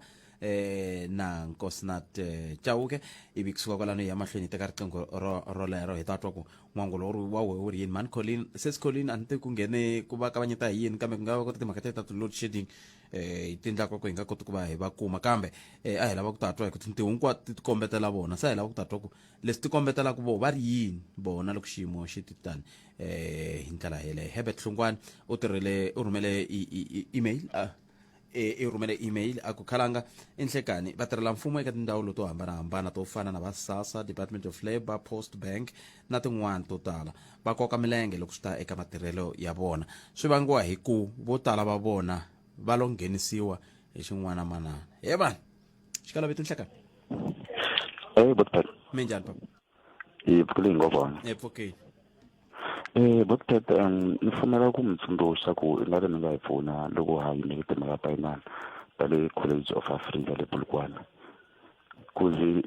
na nkosnat chauke ivi kusuka kwalano ya mahlweni teka riqingho rolero hi ta twa ku n'wangulo wa we wu ri yini mani Colin ses Colin a ni te ku nghene ku va kavanyeta hi yini kambe ku nga va kota timhaka ta load shedding hi tindlaka ku hi nga koti ku va hi va kuma kambe a hi lava ku ta twa hi ku tintiho hinkwato ti kombetela vona sa hi lava ku ta twa ku leswi ti kombetelaku vo va ri yini bona loko xiyimo xi titani hi ndlela yeleyo Herbert Hlungwane u rhumele email i rhumele email a ku khalanga enhlekani vatirhela mfumo eka tindhawu to hambanahambana to fana na va SASSA, Department of Labour, Post Bank na tin'wana to tala va koka milenge loko swi ta eka matirhelo ya vona swi vangiwa hi ku vo tala va vona va lo nghenisiwa hi xin'wana manana he vana xikalaveti nhlekani Botpet minjhani papa pfukile ngopfu pfukile Botpet ni pfumela ku mi tsundzuxa ku i nga ri mi nga hi pfuna loko ha yimele timhaka ta inani ta le College of Africa le Polokwane ku ni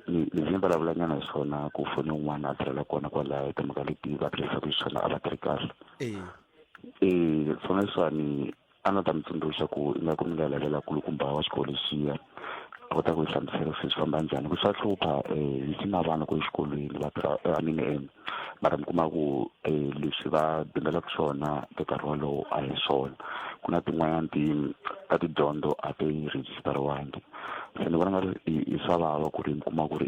vulavula nyana hi swona ku foni un'wana a tirhela kona kwalaho timhaka leti va tirhisaka hi swona a va tirhi kahle swona leswiwani a ni ta mi tsundzuxa ku i nga ku mi nga lalela kulukumba wa xikolo lexiya a kota ku hi hlamusela swi famba njhani ku swa hlupha hi sina vana ku exikolweni va tirha mara mi kuma ku leswi va bingelaka swona eka nkarhi wolowo a hi swona ku na tin'wanyana ta tidyondzo a ti rejistariwangi se ni vona nga ri i swa vava ku ri mi kuma ku ri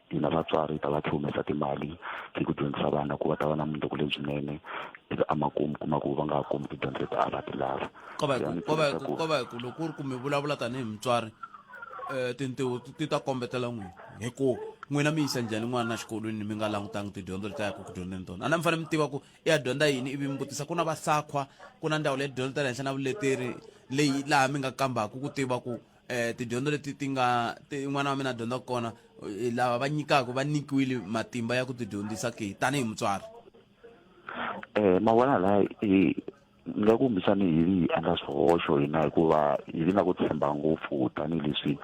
hina vatswari ta va tlhe humesa timali hi ku dyondzisa vana ku va ta va na mundzuku lebyinene eka amakumu kuma ku va nga ha kumi tidyondzo leti a va ti lava ko va hi ku loko u ri ku mi vulavula tanihi mutswari tintiho ti ta kombetela n'wina hi ku n'wina mi yisa njhani n'wana xikolweni mi nga langutangi tidyondzo leti yaka ku dyondzeni tona a na mi fanele mi tiva ku i ya dyondza yini ivi mi vutisa ku na vasakhwa ku na ndhawu leyi dyondzo ta le henhla na vuleteri leyi laha mi nga kambaka ku tiva ku tidyondzo leti n'wana wa mina a dyondzaka kona lava va nyikaka va nyikiwile matimba ya ku tidyondzisa ke tanihi mutswari mavona laha nga kumbisani hi endla swihoxo hina hikuva hi nga ku tshemba ngopfu tanihileswi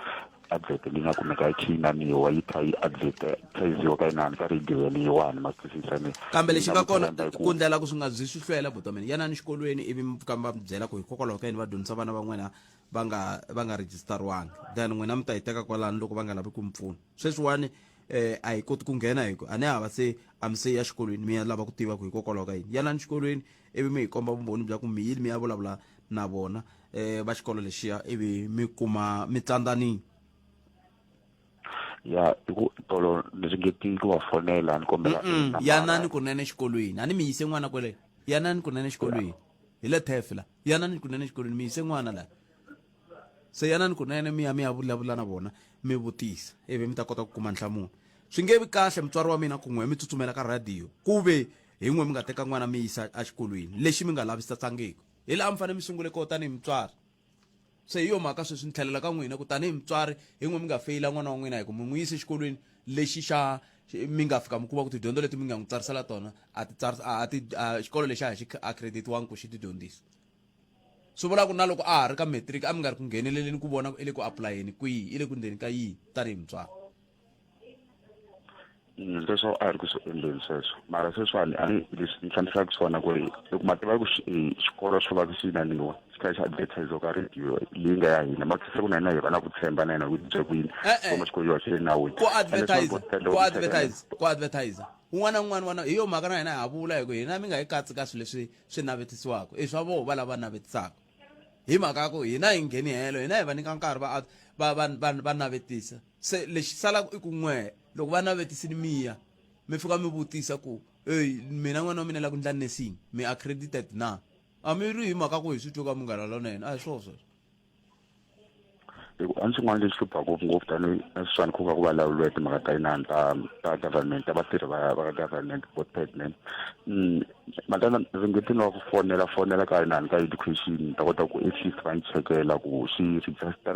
advert leyi nga kumeka yi khinaniwa yi kha yi advertisiwa ka inani ka radio leyiwani matwisisani kambe lexi nga kona ku ndlela ku swi nga zi swi hlwela butameni yanani xikolweni ivi kamba mi byela ku hikokwalaho ka yini va dyondzisa vana van'wana va nga rejistariwangi then n'wina mi ta yi teka kwalani loko va nga lavi ku mi pfuna sweswiwani a hi koti ku nghena hi ku a ni hava se a mi se ya xikolweni mi ya lava ku tiva ku hikokwalaho ka yini yanani xikolweni ivi mi hi komba vumbhoni bya ku mi yili mi ya vulavula na vona va xikolo lexiya ivi mi kuma mi tsandzanini ya ku tolo leswi ngeti ku va fonela ni kombela yanani kunene xikolweni a ni mi yise n'wana kwele yanani kunene xikolweni hi le thefla yanani kunene xikolweni mi yise n'wana laha se yanani kunene mi ya vulavula na vona mi vutisa ivi mi ta kota ku kuma nhlamulo swi nge vi kahle mutswari wa mina ku n'we mi tsutsumela ka radio ku ve hi n'we mi nga teka n'wana mi yisa exikolweni lexi mi nga lavisisangiki hi laha mi fanele mi sungule ko tanihi mutswari se hi yo mhaka sweswi ni tlhelela ka n'wina ku tanihi mutswari hi n'we mi nga feyila n'wana wa n'wina hi ku mi n'wi yisa exikolweni lexi mi nga fika mi kuma ku tidyondzo leti mi nga n'wi tsarisela tona xikolo lexi a hi xi accreditiwangi ku xi tidyondzisa swi vula ku na loko a ha ri ka matric a mi nga ri ku ngheneleleni ku vona i le ku apulayeni kwihi i le ku ndzeni ka yihi tanihi mutswari leswo a ri ku swi endleni sweswo mara sweswiwani a ni leswi ni hlamusaka swona ku ri loko ma tiva ku xikolo swo va ku xi inaniwa xi kha xi advertise ka radio leyi nga ya hina makise ku na hina hi va na ku tshemba na hina ku bye kwini kuma xikolo xi ri nawini ku advertise un'wana n'wana hi yo mhaka na hina hi ha vula hi ku hina mi nga yi katsi ka swilo leswi swi navetisiwaka i swa voho va lava navetisaka hi mhaka ku hina hi ngheni helo hina hi va nyika nkarhi va navetisa se lexi salaka i ku n'we loko va navetisini miya mi fika mi vutisa ku mina n'wana wa mina la ku ndla nursing mi accredited na a mi ri hi mhaka ku hi swi twa ka munghana lonene a hi swona sweswo a ndzi n'wana lexi hlupha ngopfungopfu tani swani ku va ku vulavuriwe timhaka ta inani ta government vatirhi va government both pregnant matana ringetini wa ku fonela ka inani ka education ta kota ku at least va ni chekela ku swi register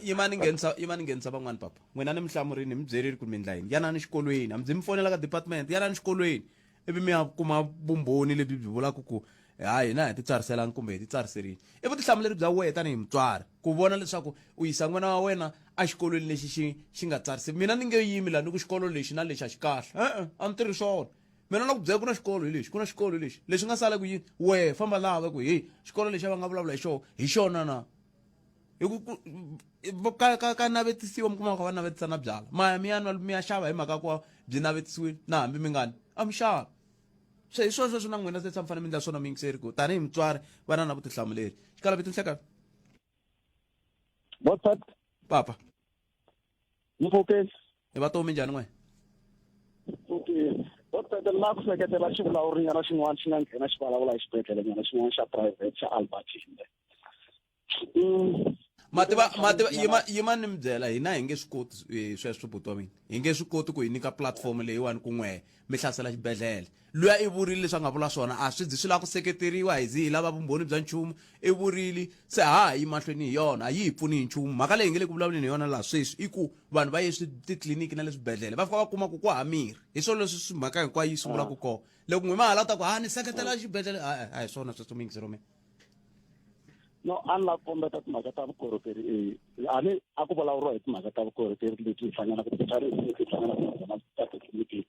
yimani nghenisa van'wani papa n'wina ni mi hlamurini mi byerile ku mi endla yini yanani xikolweni a mi byi mi fonela ka department yanani xikolweni ivi mi ya kuma vumbhoni lebyi byi vulaka ku hayi na hi titsariselangi kumbe hi titsariserile i vutihlamuleri bya wena tanihi mutswari ku vona leswaku u yisa n'wana wa wena a xikolweni lexi xi nga tsarisiwi mina ni nge yimi laha ni ku xikolo lexi na lexi a xi kahle a ni tirhi swona mina na ku byela ku na xikolo hi lexi ku na xikolo lexi leswi nga sala ku yini we famba lava ku hi xikolo lexi va nga vulavula hi xona na hi ku ka navetisiwa mi kuma ka va navetisa na byala maya mi ya xava hi mhaka ku byi navetisiwile na hambi mi ngani a mi xava se hi sweswo na n'wina se mi fanele mi endla swona miyingiseri ku tanihi mutswari va na vutihlamuleri xikalaviti nhleka Botsat papa Mpho hi vatomi njhani n'we okay Botsat la ku seketela xivulavurini nyana xin'wana xi nga nghena xi vulavula hi xibedhlele nyana xin'wana xa private xa Albertine mativa yima ni mi byela hina hi nge swi koti sweswo buti wa mina hi nge swi koti ku hi nyika platform leyiwani ku n'we mi hlasela xibedhlele luya i vurile leswi a nga vula swona a swi swi lava ku seketeriwa hi zi hi lava vumbhoni bya nchumu i vurile se ha hi mahlweni hi yona a yi hi pfuni hi nchumu mhaka leyi hi nge le ku vulavuleni hi yona laha sweswi i ku vanhu va ye titliliniki na le swibedhlele va fika va kuma ku ha mirhi hi swona leswi swi mhaka hinkwayo yi sungulaka kona loko n'we mahala ta ku ni seketela xibedhlele a hi swona sweswo miyingiseri mina no a ni la ku kombeta timhaka ta vukorhokeri a ku vulavuriwa hi timhaka ta vukorhokeri leti hi hlanganaka na ta titliliniki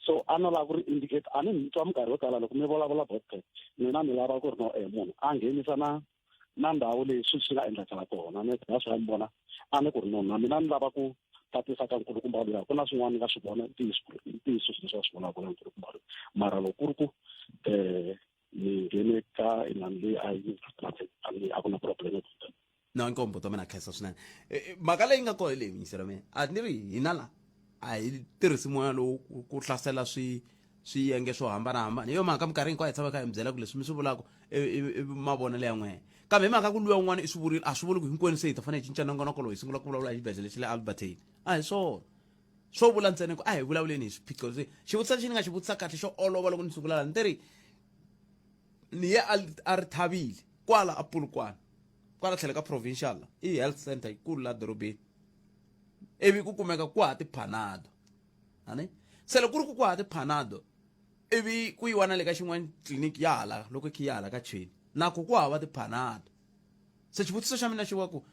so a ni lava ku ri indicate a ni ni twa minkarhi yo tala loko mi vulavula podcast mina ni lava ku ri no munhu a nghenisa na ndhawu leyi swi nga endlekala kona ni a swi va ni vona a ni ku ri na mina ni lava ku tatisa ka nkulukumba luya ku na swin'wana ni nga swi vona ntiyiso leswi va swi vonaka na nkulukumba luya mara loko ku ri ku ni nghene ka inani leyi a ku na problem no nkombo to mina khensa swinene mhaka leyi nga kona leyi miyingiseri mina a ni ri hina la a hi tirhisi moya lowu ku hlasela swiyenge swo hambanahambana hi yo mhaka minkarhi hinkwayo hi tshama kha hi mi byela ku leswi mi swi vulaka mavonelo ya n'wena kambe hi mhaka ku luya un'wana i swi vurile a swi vuli ku hinkwenu se hi ta fanele hi cinca nongonoko lowu hi sungula ku vulavula hi xibedhlele xa le Albertine a hi swona swo vula ntsena ku a hi vulavuleni hi swiphiqo xivutiso lexi ni nga xi vutisa kahle xo olova loko ni sungula la ni tiri ni ye a ri thavile kwala a Polokwane kwala tlhelo ka provincial i health center yikulu la dorobeni ivi ku kumeka ku ha tiphanado se loko ku ri ku ha tiphanado ivi ku yiwa na le ka xin'wana tliliniki ya hala loko khi ya hala ka cheni nako ku hava tiphanado se xivutiso xa mina xi va ku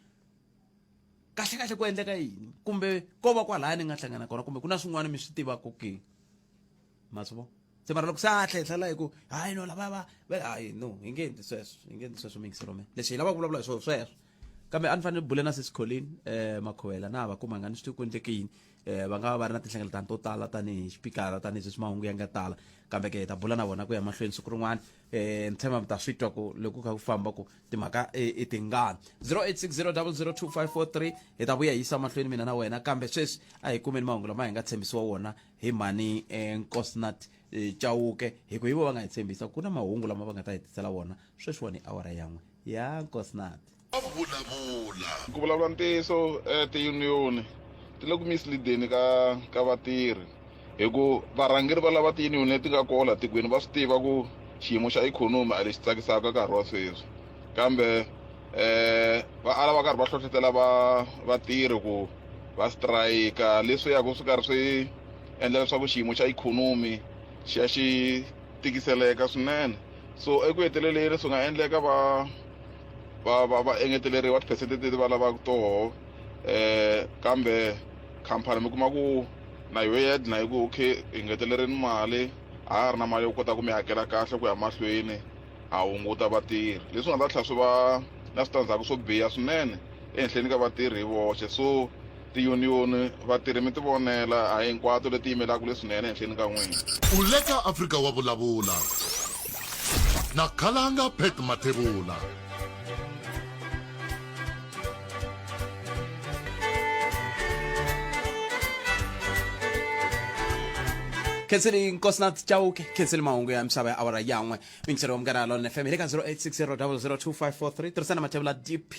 kahle ku endleka yini kumbe ko va kwalaya ni nga hlangana kona kumbe ku na swin'wana mi swi tivaka ke masvo se mara loko sa tlhela hi ku hayi no lava hayi no hi nge endli sweswo miyingiseri mina leswi hi lava ku vulavula hi sweswo kambe a ni fanele bule na sesikolini Makhowela na va kuma nga ni swi ku endleke yini va nga va ri na tinhlengeletano to tala tanihi xipikara tanihi leswi mahungu ya nga tala kambe ke hi ta bula na vona ku ya mahlweni siku rin'wana ni tshemba mi ta swi twa ku loko kha ku famba ku timhaka i tingani 0860002543 hi ta vuya hi yisa mahlweni mina na wena kambe sweswi a hi kumeni mahungu lama hi nga tshembisiwa wona hi mhani Nkosinathi Chauke hi ku hi vo va nga hi tshembisa ku na mahungu lama va nga ta hi tisela wona sweswi wona i awara yan'we ya Nkosinathi ku vulavula ntiyiso tiyuniyoni ti le ku misleadeni ka vatirhi hi ku varhangeri va lava tiyuniyoni leti nga kola tikweni va swi tiva ku xiyimo xa ikhonomi a lexi tsakisaka nkarhi wa sweswi kambe va ala va karhi va hlohlotela vatirhi ku va strike leswi yaku swi karhi swi endla leswaku xiyimo xa ikhonomi xi ya xi tikiseleka swinene so eku heteleleni swi nga endleka va engeteleriwa tiphesente leti va lavaka toho kambe khampani mi kuma ku na yo yedla hi ku okay hi ngetelereni mali a ha ri na mali yo kota ku mi hakela kahle ku ya mahlweni a hunguta vatirhi leswi nga ta tlhela swi va na switandzhaku swo biha swinene ehenhleni ka vatirhi hi voxe so tiyuniyoni vatirhi mi ti vonela a hinkwato leti yimelaka leswinene ehenhleni ka n'wina u le ka Afrika Wa Vulavula na Khalanga Pet Mathebula Kenseli Nkosnat Chauke, Kenseli Maungu ya msaba ya awara yangwe. Mingisero wa mganalo na FM. Hilika 0860002543. Tursana matebula DP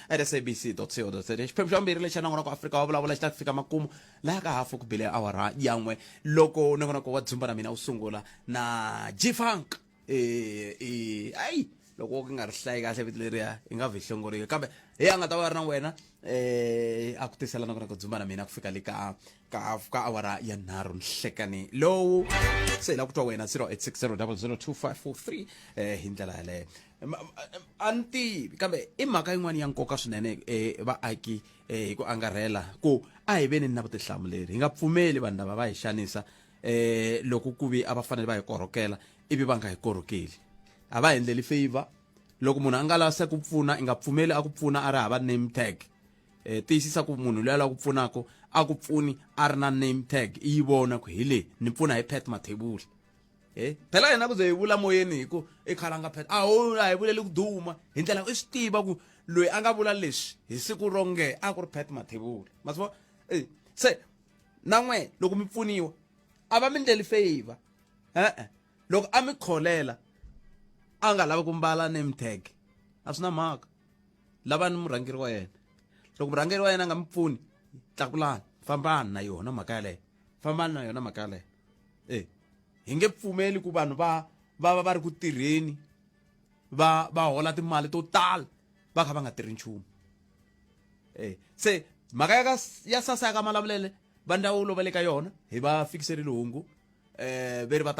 at sabc.co.za. Pemsho mbiri lecha nangona kwa Afrika Wa Vulavula chita Afrika makumu. Laka hafu kubile awara yangwe. Loko nangona kwa wadzumba na mina usungula. Na G-Funk. Ay. Loko ko nga rihlaya kahle vitleria inga vihlongori kambe he anga ta va ri na wena a ku tisela na ku dzumba na mina ku fika le ka awara ya 3 nhlekani lowu se la ku twa wena 0860002543 hi ndlela yaleyo anti kambe i mhaka yin'wana ya nkoka swinene vaaki hi ku angarhela ku a hi veni na vutihlamuleri hi nga pfumeli vanhu lava va hi xanisa loko ku vi a va fanele va hi korhokela ivi va nga hi korhokeli a va endleli favor loko munhu a nga lava ku pfuna i nga pfumeli a ku pfuna a ri hava name tag tiyisisa ku munhu loyi a lava ku pfunako a ku pfuni a ri na name tag i yi vona ku hi le ni pfuna hi pet mathebula phela yena ku ze hi vula moyeni hi ku i khalanga pet a hi vuleli ku duma hi ndlela i swi tiva ku loyi a nga vula leswi hi siku ronge a ku ri pet mathebula ma swi vona se na n'we loko mi pfuniwa a va mi ndleli favor loko a mi kholela a nga lava ku mbala name tag a swi na mhaka lava ni murhangeri wa yena loko murhangeri wa yena a nga mi pfuni tlakulani fambani na yona mhaka yaleyo fambani na yona mhaka yaleyo hi nge pfumeli ku vanhu va ri ku tirheni va hola timali to tala va kha va nga tirhi nchumu se mhaka ya SASSA ya ka Malamulele va ndawulo va le ka yona hi va fikiserile hungu veri va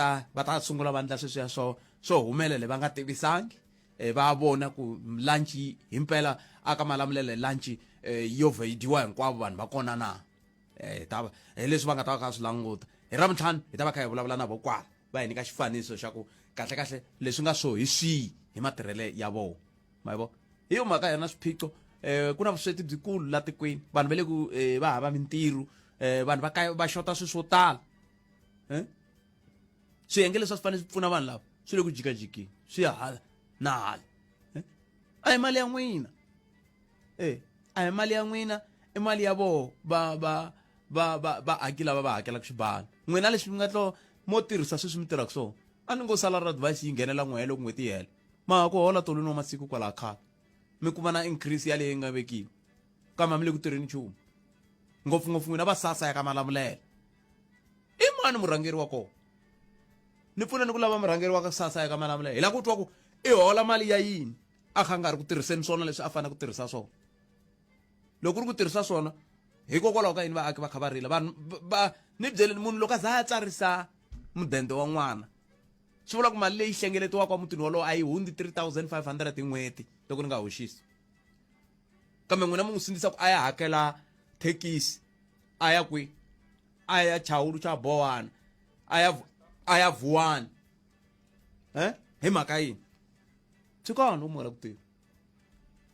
ta sungula vandla sweswiya swo humelele va nga tivisangi va vona ku lunch himpela aka Malamulele lunch yo vhidiwa hinkwavo vanhu va kona na leswi va nga ta va kha swi languta hi Ravutlhanu hi ta va kha hi vulavula na vokwala va hi nyika xifaniso xa ku kahle leswi nga so hi swihi hi matirhele ya vona ma vo hi yo mhaka yana swiphiqo ku na vusweti byikulu la tikweni vanhu va le ku va hava mintirho vanhu va xota swilo swo tala swiyenge leswi a swi fanele swi pfuna vanhu lava swi le ku jikajikeni swi hala na hala a hi mali ya n'wina a hi mali ya n'wina i mali ya voho vaaki lava va hakelaka swibalo n'wina leswi mi nga tlo mo tirhisa sweswi mi tirhaka swona a ni ngo salary advice yi nghenela n'wehe loko n'hweti yi hela ma ku hola tolweni wa masiku kwalaha khale mi kuma na increase yaleyi nga vekiwa kambe mi le ku tirheni nchumu ngopfungopfu n'wina va SASSA ya ka Malamulele i mani murhangeri wa kona ni pfuna ni ku lava murhangeri wa ka SASSA ya ka Malamulele hi la ku twa ku i hola mali ya yini a kha nga ri ku tirhiseni swona leswi a fanele ku tirhisa swona loko ri ku tirhisa swona hikokwalaho ka yini vaaki va kha va rila vanhu ni byeleni munhu loko a za a tsarisa mudende wa n'wana swi vula ku mali leyi hlengeletiwaka wa mutini walowo a yi hundzi 3500 hi n'hweti loko ni nga hoxisi kambe n'wina mi n'wi sindzisa ku a ya hakela thekisi a ya kwi a ya Chawulu cha Bowana a ya Vuwani hi mhaka yini swi kona u mora ku tiva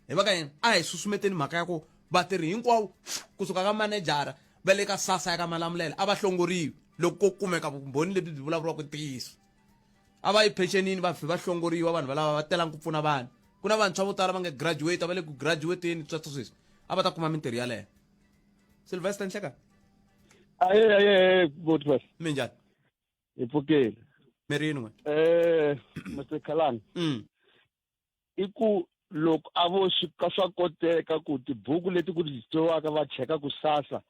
hi mhaka yini a hi susumeteni mhaka ya ku vatirhi hinkwavo kusuka ka manejara va le ka SASSA ya ka Malamulele a va hlongoriwi loko ko kumeka vumbhoni lebyi byi vulavuriwaka ntiyiso a va yi pensionini va hlongoriwa vanhu valava va telangi ku pfuna vanhu ku na vantshwa vo tala va nga graduate va le ku graduateni sweswo sweswi a va ta kuma mintirho yaleyo Sylvester Nhleka Botwas minjani hi pfukile mi ri yini n'we Mr. Khalani i ku loko a vo swa koteka ku tibuku leti ku registriwaka va cheka ku SASSA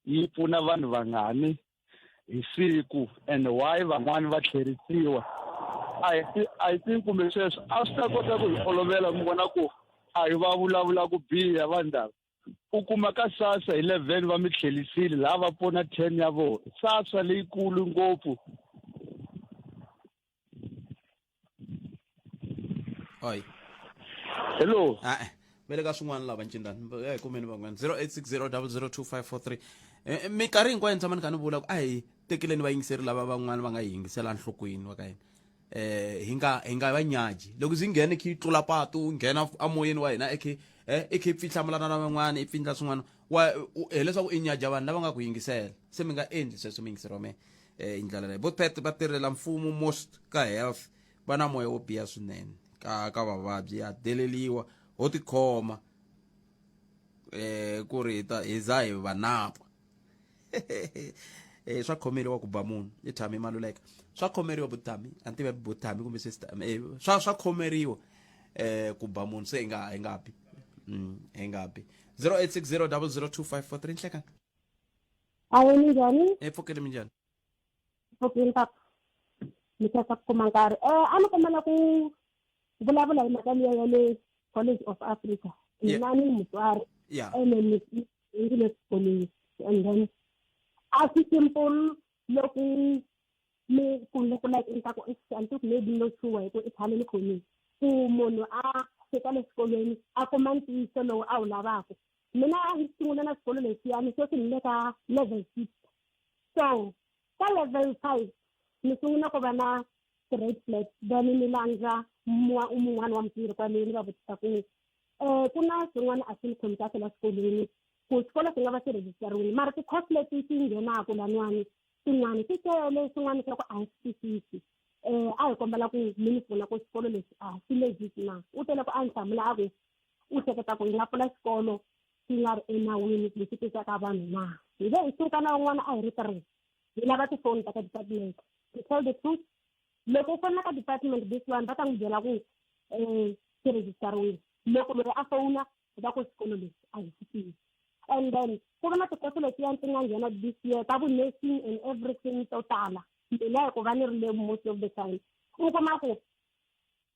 yi pfuna vanhu vangani hi siku and why van'wani va tlherisiwa a hi think kumbe sweswo a swi ta kota ku hi olovela mi vona ku a hi va vulavula ku biha vanhu lava u kuma ka SASSA 11 va mi tlhelisile laha va pfuna 10 ya vona SASSA leyikulu ngopfu oi hello vele ka swin'wana lava ncindani hi kumeni van'wana 0860002543 minkarhi hinkwayo ni tshama ni kha ni vula ku a hi tekeleni vayingiseri lava van'wana va nga hi yingisela nhlokweni wa ka hina hi nga vanyaji loko zi nghene khi tlula patu nghena amoyeni wa hina i khe pfihlamulana na van'wana i pfindla swin'wana hileswaku i nyaja vanhu lava nga ku yingisela se mi nga endli sweswo mi yingiseriwa me hi ndlela leyo vopet va tirhela mfumo most ka health va na moya wo biha swinene ka vavabyi ya deleliwa ho tikhoma ku ri hi za hi va napa swa khomeriwa ku ba munhu i Thami Maluleka swa khomeriwa butami antive butami kumbe sister swa khomeriwa ku ba munhu se engapi engapi 0860002543 nhleka Ayo njani? Mpfokele minjani? Mpfokele papa. Mitasa kuma nkarhi. Ani kombela ku vulavula hi mhaka ya le College of Africa. Nani mutswari. Ene ni le xikolweni. And then a swi simple loko mi kumbe ku like inta ko example maybe no sure hi ku i tshame ni khoni. Ku munhu a fika le xikolweni a kuma ntiyiso lowu a wu lavaka. Mina a hi sungula na xikolo lexiyani so swi le ka level 6 so ka level 5 ni sungula ku va na grade flat then ni landza un'wana wa mutirhi kwale ni va vutisa ku na swin'wana a swi ni khomi kahle la xikolweni ku xikolo swi nga va swi rejistariwile mara ti-course leti ti nghenaka laniwani tin'wana ti tele swin'wana swa ku a hi swi twisisi a hi kombela ku mi ni pfuna ku xikolo lexi a swi legit na u tele ku a ni hlamula a ku u hleketa ku hi nga pfula xikolo ti nga ri enawini lexi tisaka vanhu na hi ve hi suka na un'wana a hi ri 3 hi lava tifoni ta ka department to tell the truth loko u fonela ka department this one va ta n'wi byela ku ti rejistariwile loko loyi a fona va ku xikolo lexi a hi swi tivi and then ku va na tikosi letiya ti nga nghena this year ta vu-nursing and everything to tala mina hi ku va ni ri le most of the time u kuma ku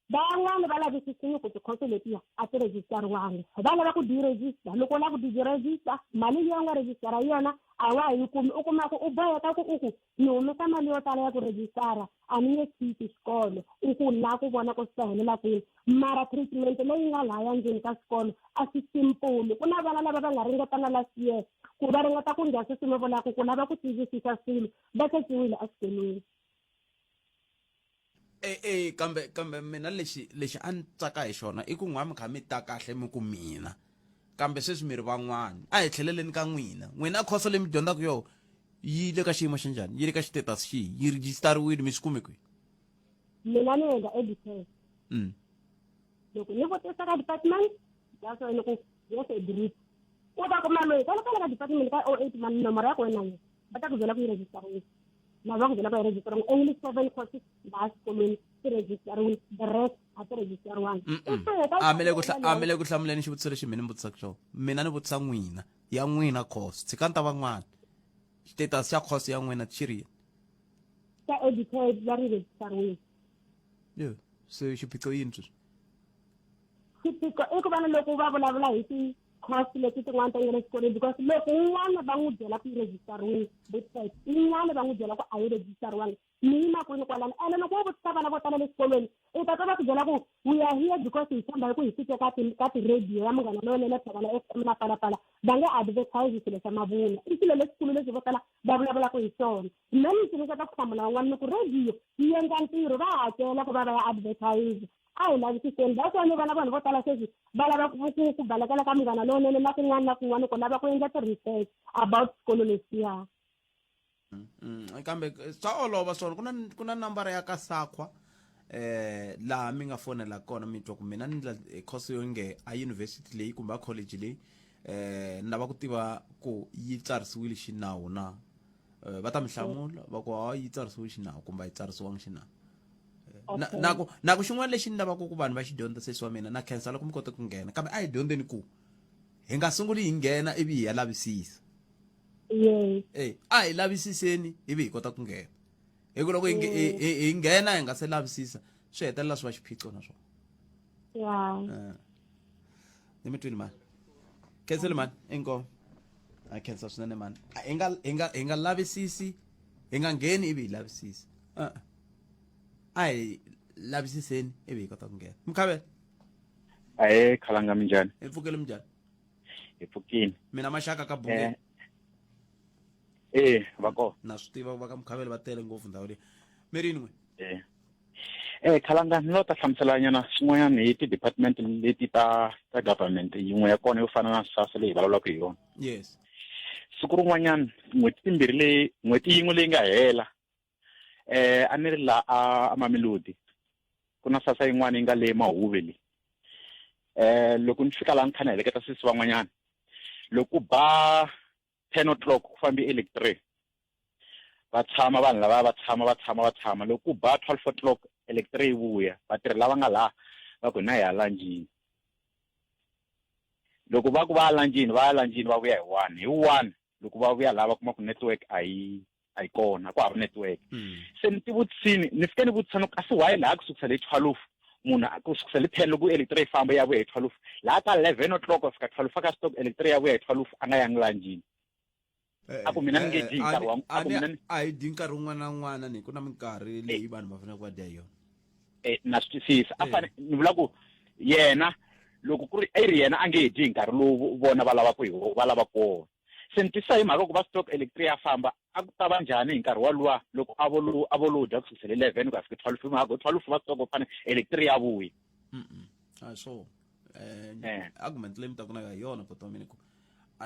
van'wana va lavisisini ku tikhoso letiya a ti rejistariwangi va lava ku di-register loko u lava ku di-register mali leyi u nga rejistara yona a wa yi kumi u kuma ku u boheka ku u ku ni humesa mali yo tala ya ku rejistara a ni nge tshiki xikolo u ku la ku vona ku swi ta helela kwini mara treatment leyi nga lahaya ndzeni ka xikolo a swi simple ku na vana lava va nga ringetana last year ku va ringeta ku nghenisa swilo volaka ku lava ku tivisisa swilo va tekiwile exikolweni kambe mina lexi a ni tsaka hi xona i ku n'wa mi kha mi ta kahle mi ku mina kambe sweswi mi ri van'wana a hi tlheleleni ka n'wina khoso leyi mi dyondzaka yo yi le ka xiyimo xa njhani yi le ka xitatus xihi yi rejistariwile mi swi kume kwihi mina ni endla editor loko ni vutisa ka department ya so loko yes agree u ta kuma loyi ka ka department ka 08 man nomoro ya kona yona va ta ku byela ku yi rejistariwile na va ku byela ku yi rejistariwile only 7 courses va xikolweni ti rejistariwile the rest a ti rejistariwangi amele ku hlamuleni xivutiso lexi mina ni vutisaka xona mina ni vutisa n'wina ya n'wina course tshikani ta van'wana status xa course ya n'wina xi ri ka editor va ri rejistariwile yo se xiphiqo yini sweswi xiphiqo i ku vana loko va vulavula hi ti-course leti tin'wana ta ngele xikolweni because loko un'wana va n'wi byela ku yi rejistariwile website un'wana va n'wi byela ku a yi rejistariwangi ni makwini kwalani ene loko wo vutisa vana vo tala le xikolweni u ta va ku byela ku we are here because hi tshemba hi ku hi fike ka ti-radio ya Munghana Lonene Phela FM na Palapala va nge advertise swilo swa mavunwa i swilo leswikulu leswi vo tala va vulavulaka hi swona mina ni tshineketa ku hlamula van'wana ni ku radio yi endla ntirho va hakela ku va va ya advertise a hi lavisiseni va kona vana vanhu vo tala sweswi va lava ku balekela ka Munghana Lonene na kun'wana ku lava ku endla ti-research about xikolo lesiya kambe swa olova swona ku na nambara ya ka SASSA laha mi nga fonela kona mi twa ku mina ni ndla course yo nge a university leyi kumbe a college leyi ni lava ku tiva ku yi tsarisiwile xinawu na va ta mi hlamula va ku hawa yi tsarisiwile xinawu kumbe a yi tsarisiwangi xinawu na ku xin'wana lexi ni lavaka ku vanhu va xi dyondza sesi wa mina na khensa loko mi kota ku nghena kambe a hi dyondzeni ku hi nga sunguli hi nghena ivi hi ya lavisisa a hi lavisiseni ivi hi kota ku nghena hi ku loko hi nghena hi nga se lavisisa swi hetelela swi va xiphiqo na swona ni mi twini mani khenseli mani inkomo a khensa swinene mani hi nga lavisisi hi nga ngheni ivi hi lavisisa a hi lavisiseni ivi hi kota ku nghena Mkhabela ahe khalanga minjhani hi pfukile minjhani hi pfukile mina maxaka ka bunge va kona na swi tiva va ka Mkhabela va tele ngopfu ndhawu leyi mi rini n'we khalanga ni lo ta hlamuselanyana swin'wanyana hi ti-department leti ta government yin'we ya kona yo fana na SASSA leyi vulavulaka hi yona yes siku rin'wanyana n'hweti yin'we leyi nga hela a ni ri la a Mamelodi ku na SASSA yin'wana yi nga le Mahuve leyi loko ni fika laha ni kha ni heleketa sisi van'wanyana loko ba 10 o'clock ku fambi electric va tshama vanhu lava va tshama loko ku ba 12 o'clock electric yi vuya vatirhi lava nga la va ku na ya lanjini loko va ku va lanjini va vuya hi 1 loko va vuya lava kuma ku network a yi kona ku hava network se ni tivutisini ni fike ni vutisana ku asi why la kusukisa le 12 munhu kusukisa le 10 loko electric famba ya vuya hi 12 la ka 11 o'clock fika 12 ka stop electric ya vuya hi 12 anga yangi lanjini ako mina nge ding nkarhi wa ako mina a hi ding nkarhi wun'wana na wun'wana ni ku na minkarhi leyi vanhu va fanele ku dya yona na swisisa a fane ni vula ku yena loko ku ri yena a nge ding nkarhi lowu vona va lava kona sentisa hi mhaka ku va stock electric ya famba a ku ta va njhani hi nkarhi walowa loko a volodya kusukisa 11 ku ya fika 12 mhaka 12 va stock fane electric ya vuya so argument leyi mi ta ku na yona but mina ku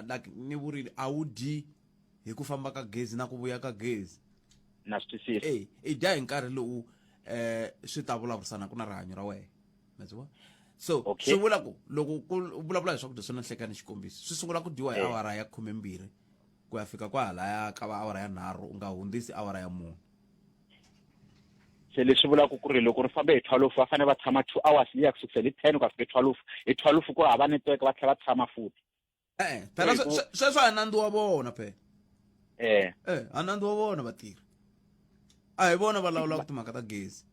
like ni vurile a wu dyi hi ku famba ka gezi na ku vuya ka gezi na swisisa i dya hi nkarhi lowu swi ta vulavurisana ku na rihanyo ra wena maziwa so swi vula ku loko ku vulavula hi swakudya swo na nhlekani xikombiso swi sungula ku dyiwa hi awara ya 12 ku ya fika kwahalaya ka va awara ya 3 u nga hundzisi awara ya 4 se leswi vulaka ku ri loko ri fambe hi 12 va fanele va tshama 2 hours liya kusukisa hi 10 ku ya fika 12 hi 12 ku hava network va tlhela va tshama futhi phela sweswo a hi nandzu wa vona phela a nandzu wa vona vatirhi a hi vona va lawulaka timhaka ta gezi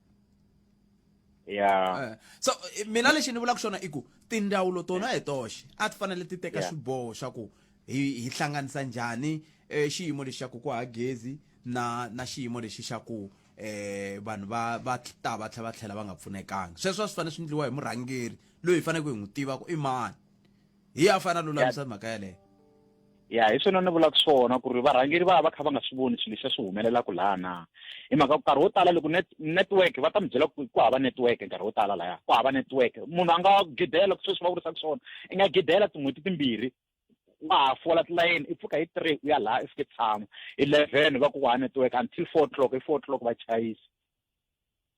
so mina lexi ni vulaka xona i ku tindawulo tona hi toxe a ti fanele ti teka swiboho xa ku hi hlanganisa njhani xiyimo lexi xa ku ha gezi na xiyimo lexi xa ku vanhu va ta va tlhela va nga pfunekanga sweswo swi fanele swi endliwa hi murhangeri loyi hi fanele ku hi n'wi tiva ku i mani hi ya fana lulamisa mhaka yaleyo hi swona ni vulaka swona ku ri varhangeri va kha va nga swi voni swilo leswi swi humelelaka lana hi mhaka ku nkarhi wo tala loko network va ta mi byela ku hava network nkarhi wo tala laya ku hava network munhu a nga gidela ku sweswi va vurisaka swona i nga gidela tin'hweti timbirhi wa ha fola tilayeni i pfuka hi 3 u ya laha i fike tshama 11 va ku wa network until 4 o'clock hi 4 o'clock va chayisa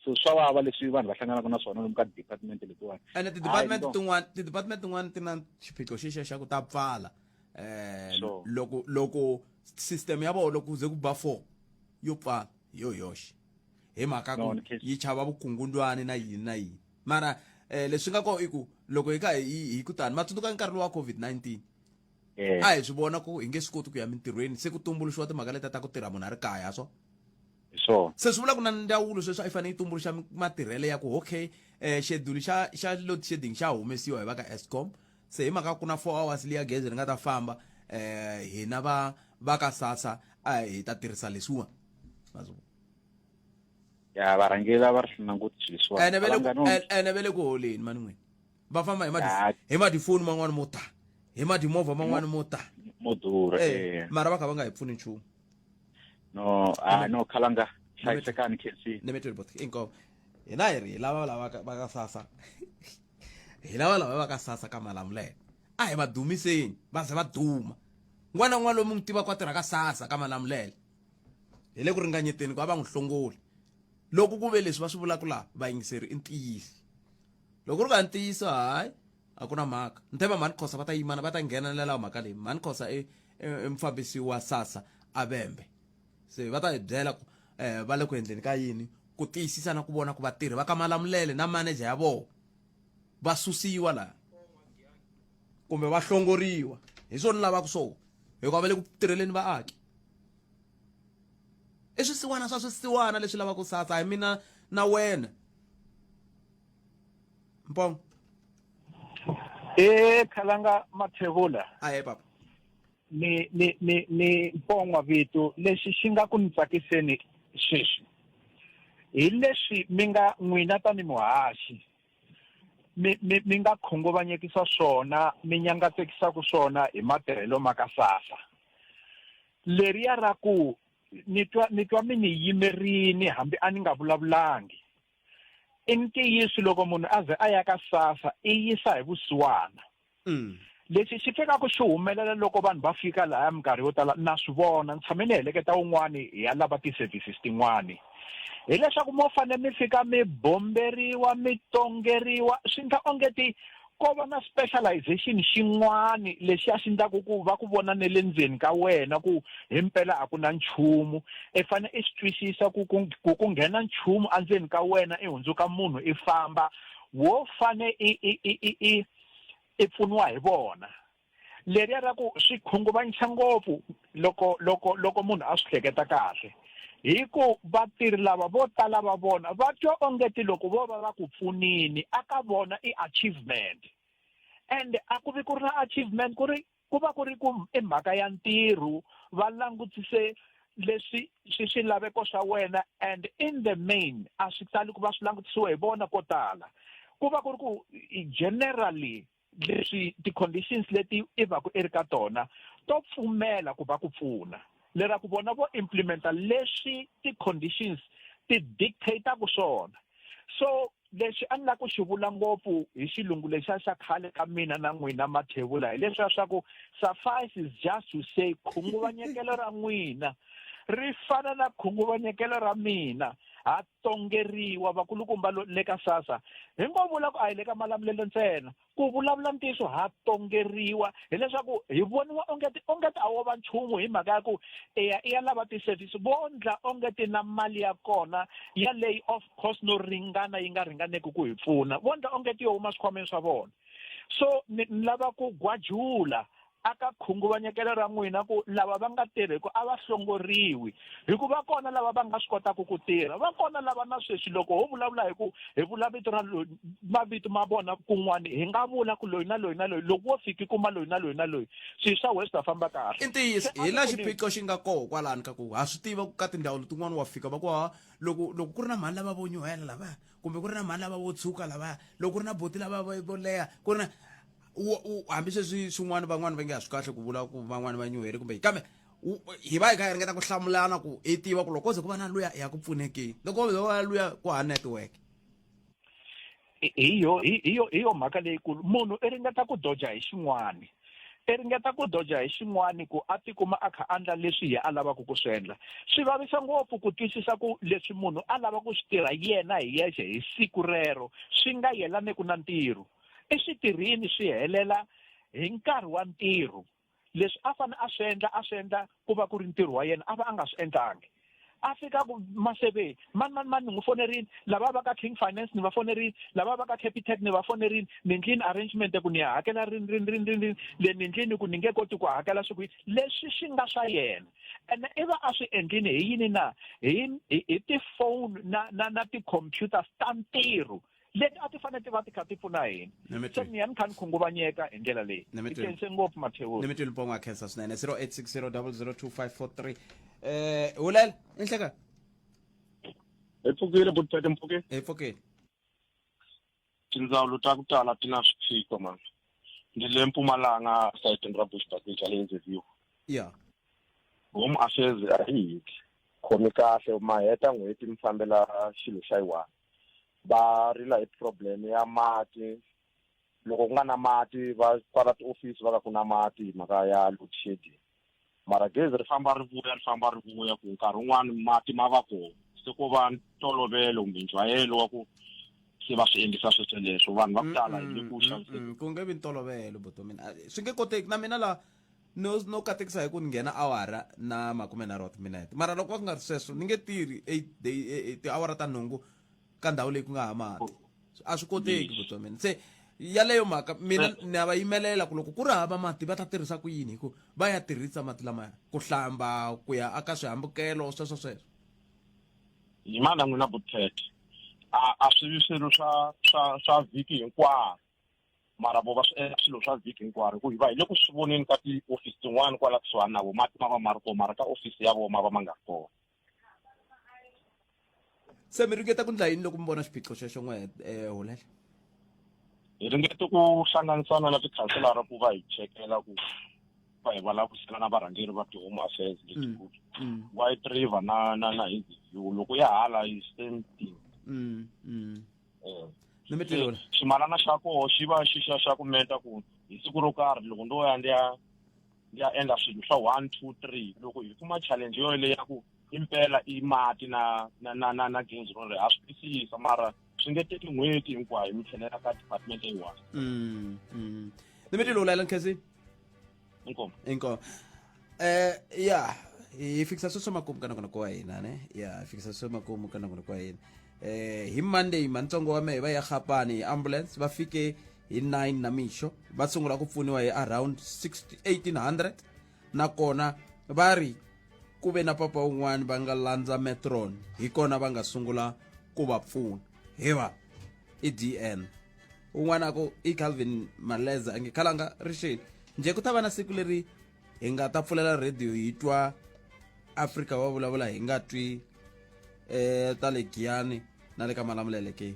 so swa vava leswi vanhu va hlanganaka na swona lomu ka department letiwani ene ti-department tin'wana ti na xiphiqo xixa xa ku ta pfala loko system ya vona loko ze ku ba 4 yo pfala yoxe hi mhaka ku yi chava vukungundwani na yini mara leswi nga ko i ku loko hi ka hi kutani matsundzuka nkarhi wa COVID-19 a hi swi vona ku hi nge swi koti ku ya mintirhweni se ku tumbuluxiwa timhaka leta ta ku tirha munhu a ri kaya se swi vula ku na ndawulo sweswi a yi fanele yi tumbuluxa matirhelo ya ku okay schedule xa load shedding xa humesiwa hi va ka Eskom se hi mhaka ku na 4 hours liya gezi ri nga ta famba hina va ka SASSA a hi ta tirhisa leswiwa varhangeri lava ri languti leswiwani ene ve le ku holeni mani n'wini va famba hi madifoni man'wani mo tala hi madimovha man'wani mo tala mo durha mara va kha va nga hi pfuni nchumu no khalanga hlayisekani khensi ni metwe bot inko hina hi lava va ka SASSA hi lava va ka SASSA ka Malamulele a hi va dumiseni va ze va duma n'wana n'wana lomu n'wi tiva ku a tirha ka SASSA ka Malamulele hi le ku ringanyeteni ku va n'wi hlongoli loko ku ve leswi va swi vulaka laha vayingiseri i ntiyisi loko ri nga ntiyiso hayi a ku na mhaka nteva MaNurse va ta yimana va ta nghenelela mhaka leyi MaNurse i mufambisi wa SASSA a Vhembe se va ta hi byela ku va le ku endleni ka yini ku tiyisisa na ku vona ku vatirhi va ka Malamulele na manager ya vona va susiwa laha kumbe va hlongoriwa hi swona lavaka swona hikuva va le ku tirheleni vaaki i swisiwana swa swisiwana leswi lavaka ku SASSA hi mina na wena Mpho khalanga mathevula aye papa ni mpongwa vito lexi xi nga ku ni tsakiseni sweswi hi leswi mi nga n'wina tani muhaxi mi nga khunguvanyekisa swona mi nyangatsekisaka swona hi matirhelo ma ka SASSA leriya ra ku ni twa mi ni yimerini hambi a ni nga vulavulangi i ntiyiso loko munhu a ze a ya ka SASSA i yisa hi vusiwana leswi xi fikaka swi humelela loko vanhu va fika laha minkarhi yo tala na swi vona ni tshame ni heleketa un'wani hi ya lava ti-services tin'wani hileswaku mo fanele mi fika mi bomberiwa mi tongeriwa swi nga ongeti ko va na specialization xin'wani lexi a xi endlaku ku va ku vona ne le ndzeni ka wena ku himpela a ku na nchumu i fane i swi twisisa ku nghena nchumu endzeni ka wena i hundzuka munhu i famba wo fane i pfuniwa hi vona leriya ra ku swi khunguvanyisa ngopfu loko munhu a swi hleketa kahle hi ku vatirhi lava vo tala va vona va twa ongeti loko vo va ku pfunini aka vona i achievement and a ku vi ku ri na achievement ku va ku ri ku i mhaka ya ntirho va langutise leswi swilaveko swa wena and in the main a swi tali ku va swi langutisiwa hi vona ko tala ku va ku ri ku generally leswi ti-conditions leti i va ku i ri ka tona to pfumela ku va ku pfuna lera ku vona vo implementa leswi ti-conditions ti dictate-aku swona so leswi a ni la ku xi vula ngopfu hi xilungu lexiya xa khale ka mina na n'wina mathevula hi leswiya swa ku suffice is just to say khunguvanyekelo ra n'wina ri fana na khunguvanyekelo ra mina ha tongeriwa vakulukumba le ka SASSA hi ngo vula ku a hi le ka Malamulele ntsena ku vulavula ntiyiso ha tongeriwa hileswaku hi voniwa ongeti a wo va nchumu hi mhaka ya ku i ya lava ti-service vondla ongeti na mali ya kona ya lay off cost no ringana yi nga ringaneki ku hi pfuna vondla ongeti yo huma swikhwameni swa vona so ni lava ku gwajula aka khunguvanyekelo ra n'wina ku lava va nga tirhiku a va hlongoriwi hikuva kona lava va nga swi kotaka ku tirha va kona lava na sweswi loko ho vulavula hi vula vito ra mavito ma vona kun'wani hi nga vula ku loyi na loyi na loyi loko wo fiki kuma loyi na loyi na loyi swilo swa wena swi ta famba kahle i ntiyiso hi la xiphiqo xi nga koho kwalani ka ku ha swi tiva ka tindhawu tin'wani wa fika va ku loko ku ri na mali lava vo nyuhela lavaya kumbe ku ri na mali lava vo tshuka lavaya loko ku ri na boti lava vo leha ku ri na hambi sweswi swin'wana van'wana va nge ha swi kahle ku vula ku van'wana va nyuheri kumbe kambe hi va hi kha hi ringeta ku hlamulana ku hi tiva ku loko ko ze ku va na luya ya ku pfunekeni loko ko ze ku va na luya ku ha network hi yo mhaka leyikulu munhu i ringeta ku doja hi xin'wani ku a tikuma a kha andla leswi a lavaka ku swi endla swi vavisa ngopfu ku twisisa ku leswi munhu a lava ku swi tirha yena hi yexe hi siku rero swi nga yelaneki na ntirho eswitirhini swi helela hi nkarhi wa ntirho leswi a fane a swi endla ku va ku ri ntirho wa yena a va a nga swi endlangi a fika ku maseve mani ni n'wi fonerini lava va ka King Finance ni va fonerini lava va ka Capitec ni va fonerini ni ndlini arrangement ku ni ya hakela rini le ni ndlini ku ni nge koti ku hakela swi leswi swi nga swa yena ene i va a swi endlini hi yini na hi tifoni na ti-computers ta ntirho leti a ti fanele ti va ti kha ti pfuna hina se ni ya ni kha ni khunguvanyeka hi ndlela leyi ni kense ngopfu mathewula ni mi twi Limpopo nga khensa swinene 0860002543 Hulele inhleka epfukile butete mpfukile epfukile tindzawulo ta ku tala ti na swiphiqo mani ni le Mpumalanga sayitini ra Bushbuckridge le interview home affairs a hi hiti khomi kahle ma heta n'hweti mi fambela xilo xa yiwani va rila hi problem ya mati loko ku nga na mati va pfala tiofisi va ka ku na mati hi mhaka ya load shedding mara gezi ri famba ri vuya ku nkarhi wun'wani mati ma va kona se ko va ntolovelo kumbe njwayelo wa ku se va swi endlisa sweswo leswo vanhu va ku tala hi le ku xaviseni ku nge vi ntolovelo botomini swi nge koteki na mina la no katekisa hi ku ni nghena awara na 30 minute mara loko ku nga ri sweswo ni nge tirhi 8 tiawara ta nhungu ka ndhawu leyi ku nga ha mati a swi koteki botomini se yaleyo mhaka mina ni va yimelela ku loko ku ri hava mati va ta tirhisa ku yini hi ku va ya tirhisa mati lamaya ku hlamba ku ya aka swihambukelo sweswo hi mana n'wina butete a swi vi swilo swa vhiki hinkwaro mara vo va swi endla swilo swa vhiki hinkwaro hi ku hi va hi le ku swi voneni ka tiofisi tin'wana kwala kusuhani na vo mati ma va ma ri kona mara ka ofisi ya vo ma va ma nga ri kona se mi ringeta ku ndla yini loko mi vona xiphiqo xexo n'we Hulele hi ringete ku hlanganisana na tikhanselara ku va hi chekela ku va hi vulavurisana na varhangeri va ti-home affairs letikulu White River na interview loko ya hala hi same thing ximalana xa koho xi va xi xa ku menta ku hi siku ro karhi loko ndo ya ndi ya endla swilo swa 1 2 3 loko hi kuma challenge yo leya ku impela i mati na gezi ro ha swi twisisa mara swi nge teki n'hweti hinkwayo mi tlhelela ka department yin'wana ni mi ti lulalela nkhensi inkomo ya hi fikisa sweswo makumu ka nakona kwa hina ne ya hi fikisa sweswo makumu ka nakona kwa hina hi Monday mantsongo wa mehe va ya Gapani hi ambulance va fike hi 9 namixo va sungula ku pfuniwa hi around 1800 nakona va ri ku ve na papa un'wana va nga landza metron hi kona va nga sungula ku va pfuna hi va i DN un'wana ku i Calvin Maleza nge khalanga rixeni nje ku ta va na siku leri hi nga ta pfulela radio hi twa Afrika Wa Vulavula hi nga twi ta le Giyani na le ka Malamulele ke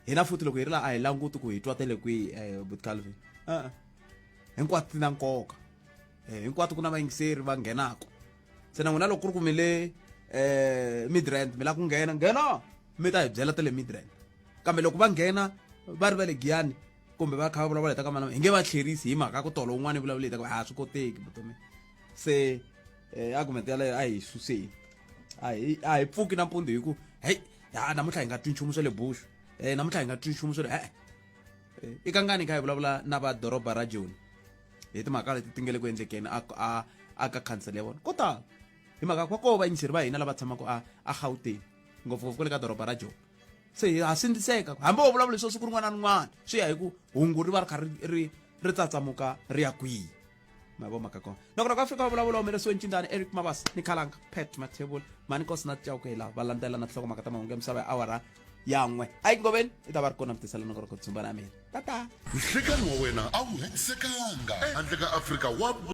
hina futhi loko hi ri la a hi languti ku hi twa tele kwihi but Calvin hinkwato ti na nkoka hinkwato ku na vayingiseri va nghenako se na n'wina loko ku ri ku mi le Midrand mi la ku nghena mi ta hi byela tele Midrand kambe loko va nghena va ri va le Giyani kumbe va kha va vulavula hi ta ka Malamulele hi nge va tlherisi hi mhaka ku tolo un'wana i vulavula hi ta ka swi koteki vutomi se argument yaleyo a hi suseni a hi pfuki nampundzu hi ku hey namuntlha hi nga twi nchumu swa le bush namuntlha hi nga twi nchumu swa le eka ngani kha hi vulavula na va doroba ra Joni hi timhaka leti ti nge le ku endlekeni aka council ya vona ko tala hi mhaka kwako vayingiseri va hina lava tshamaka a Gauteng ngopfungopfu ku le ka doroba ra Joni se ha sindziseka hambi wo vulavula leswo siku rin'wana na rin'wana swi ya hi ku hungu ri va ri kha ri tsatsamuka ri ya kwihi mabo makakona nakona ka Afrika Wa Vulavula umeresiwe ncindani Eric Mabasa ni khalanga Pet Matebul mani kosi na tjawu hela va landzela na tlhoko makata mahungu ya misava ya awara yan'we ayi ngoveni i ta va ri kona mtisela nokora ku tsumbana mina tata nhlekani wa wena a wu hetisekanga handle ka Afrika Wa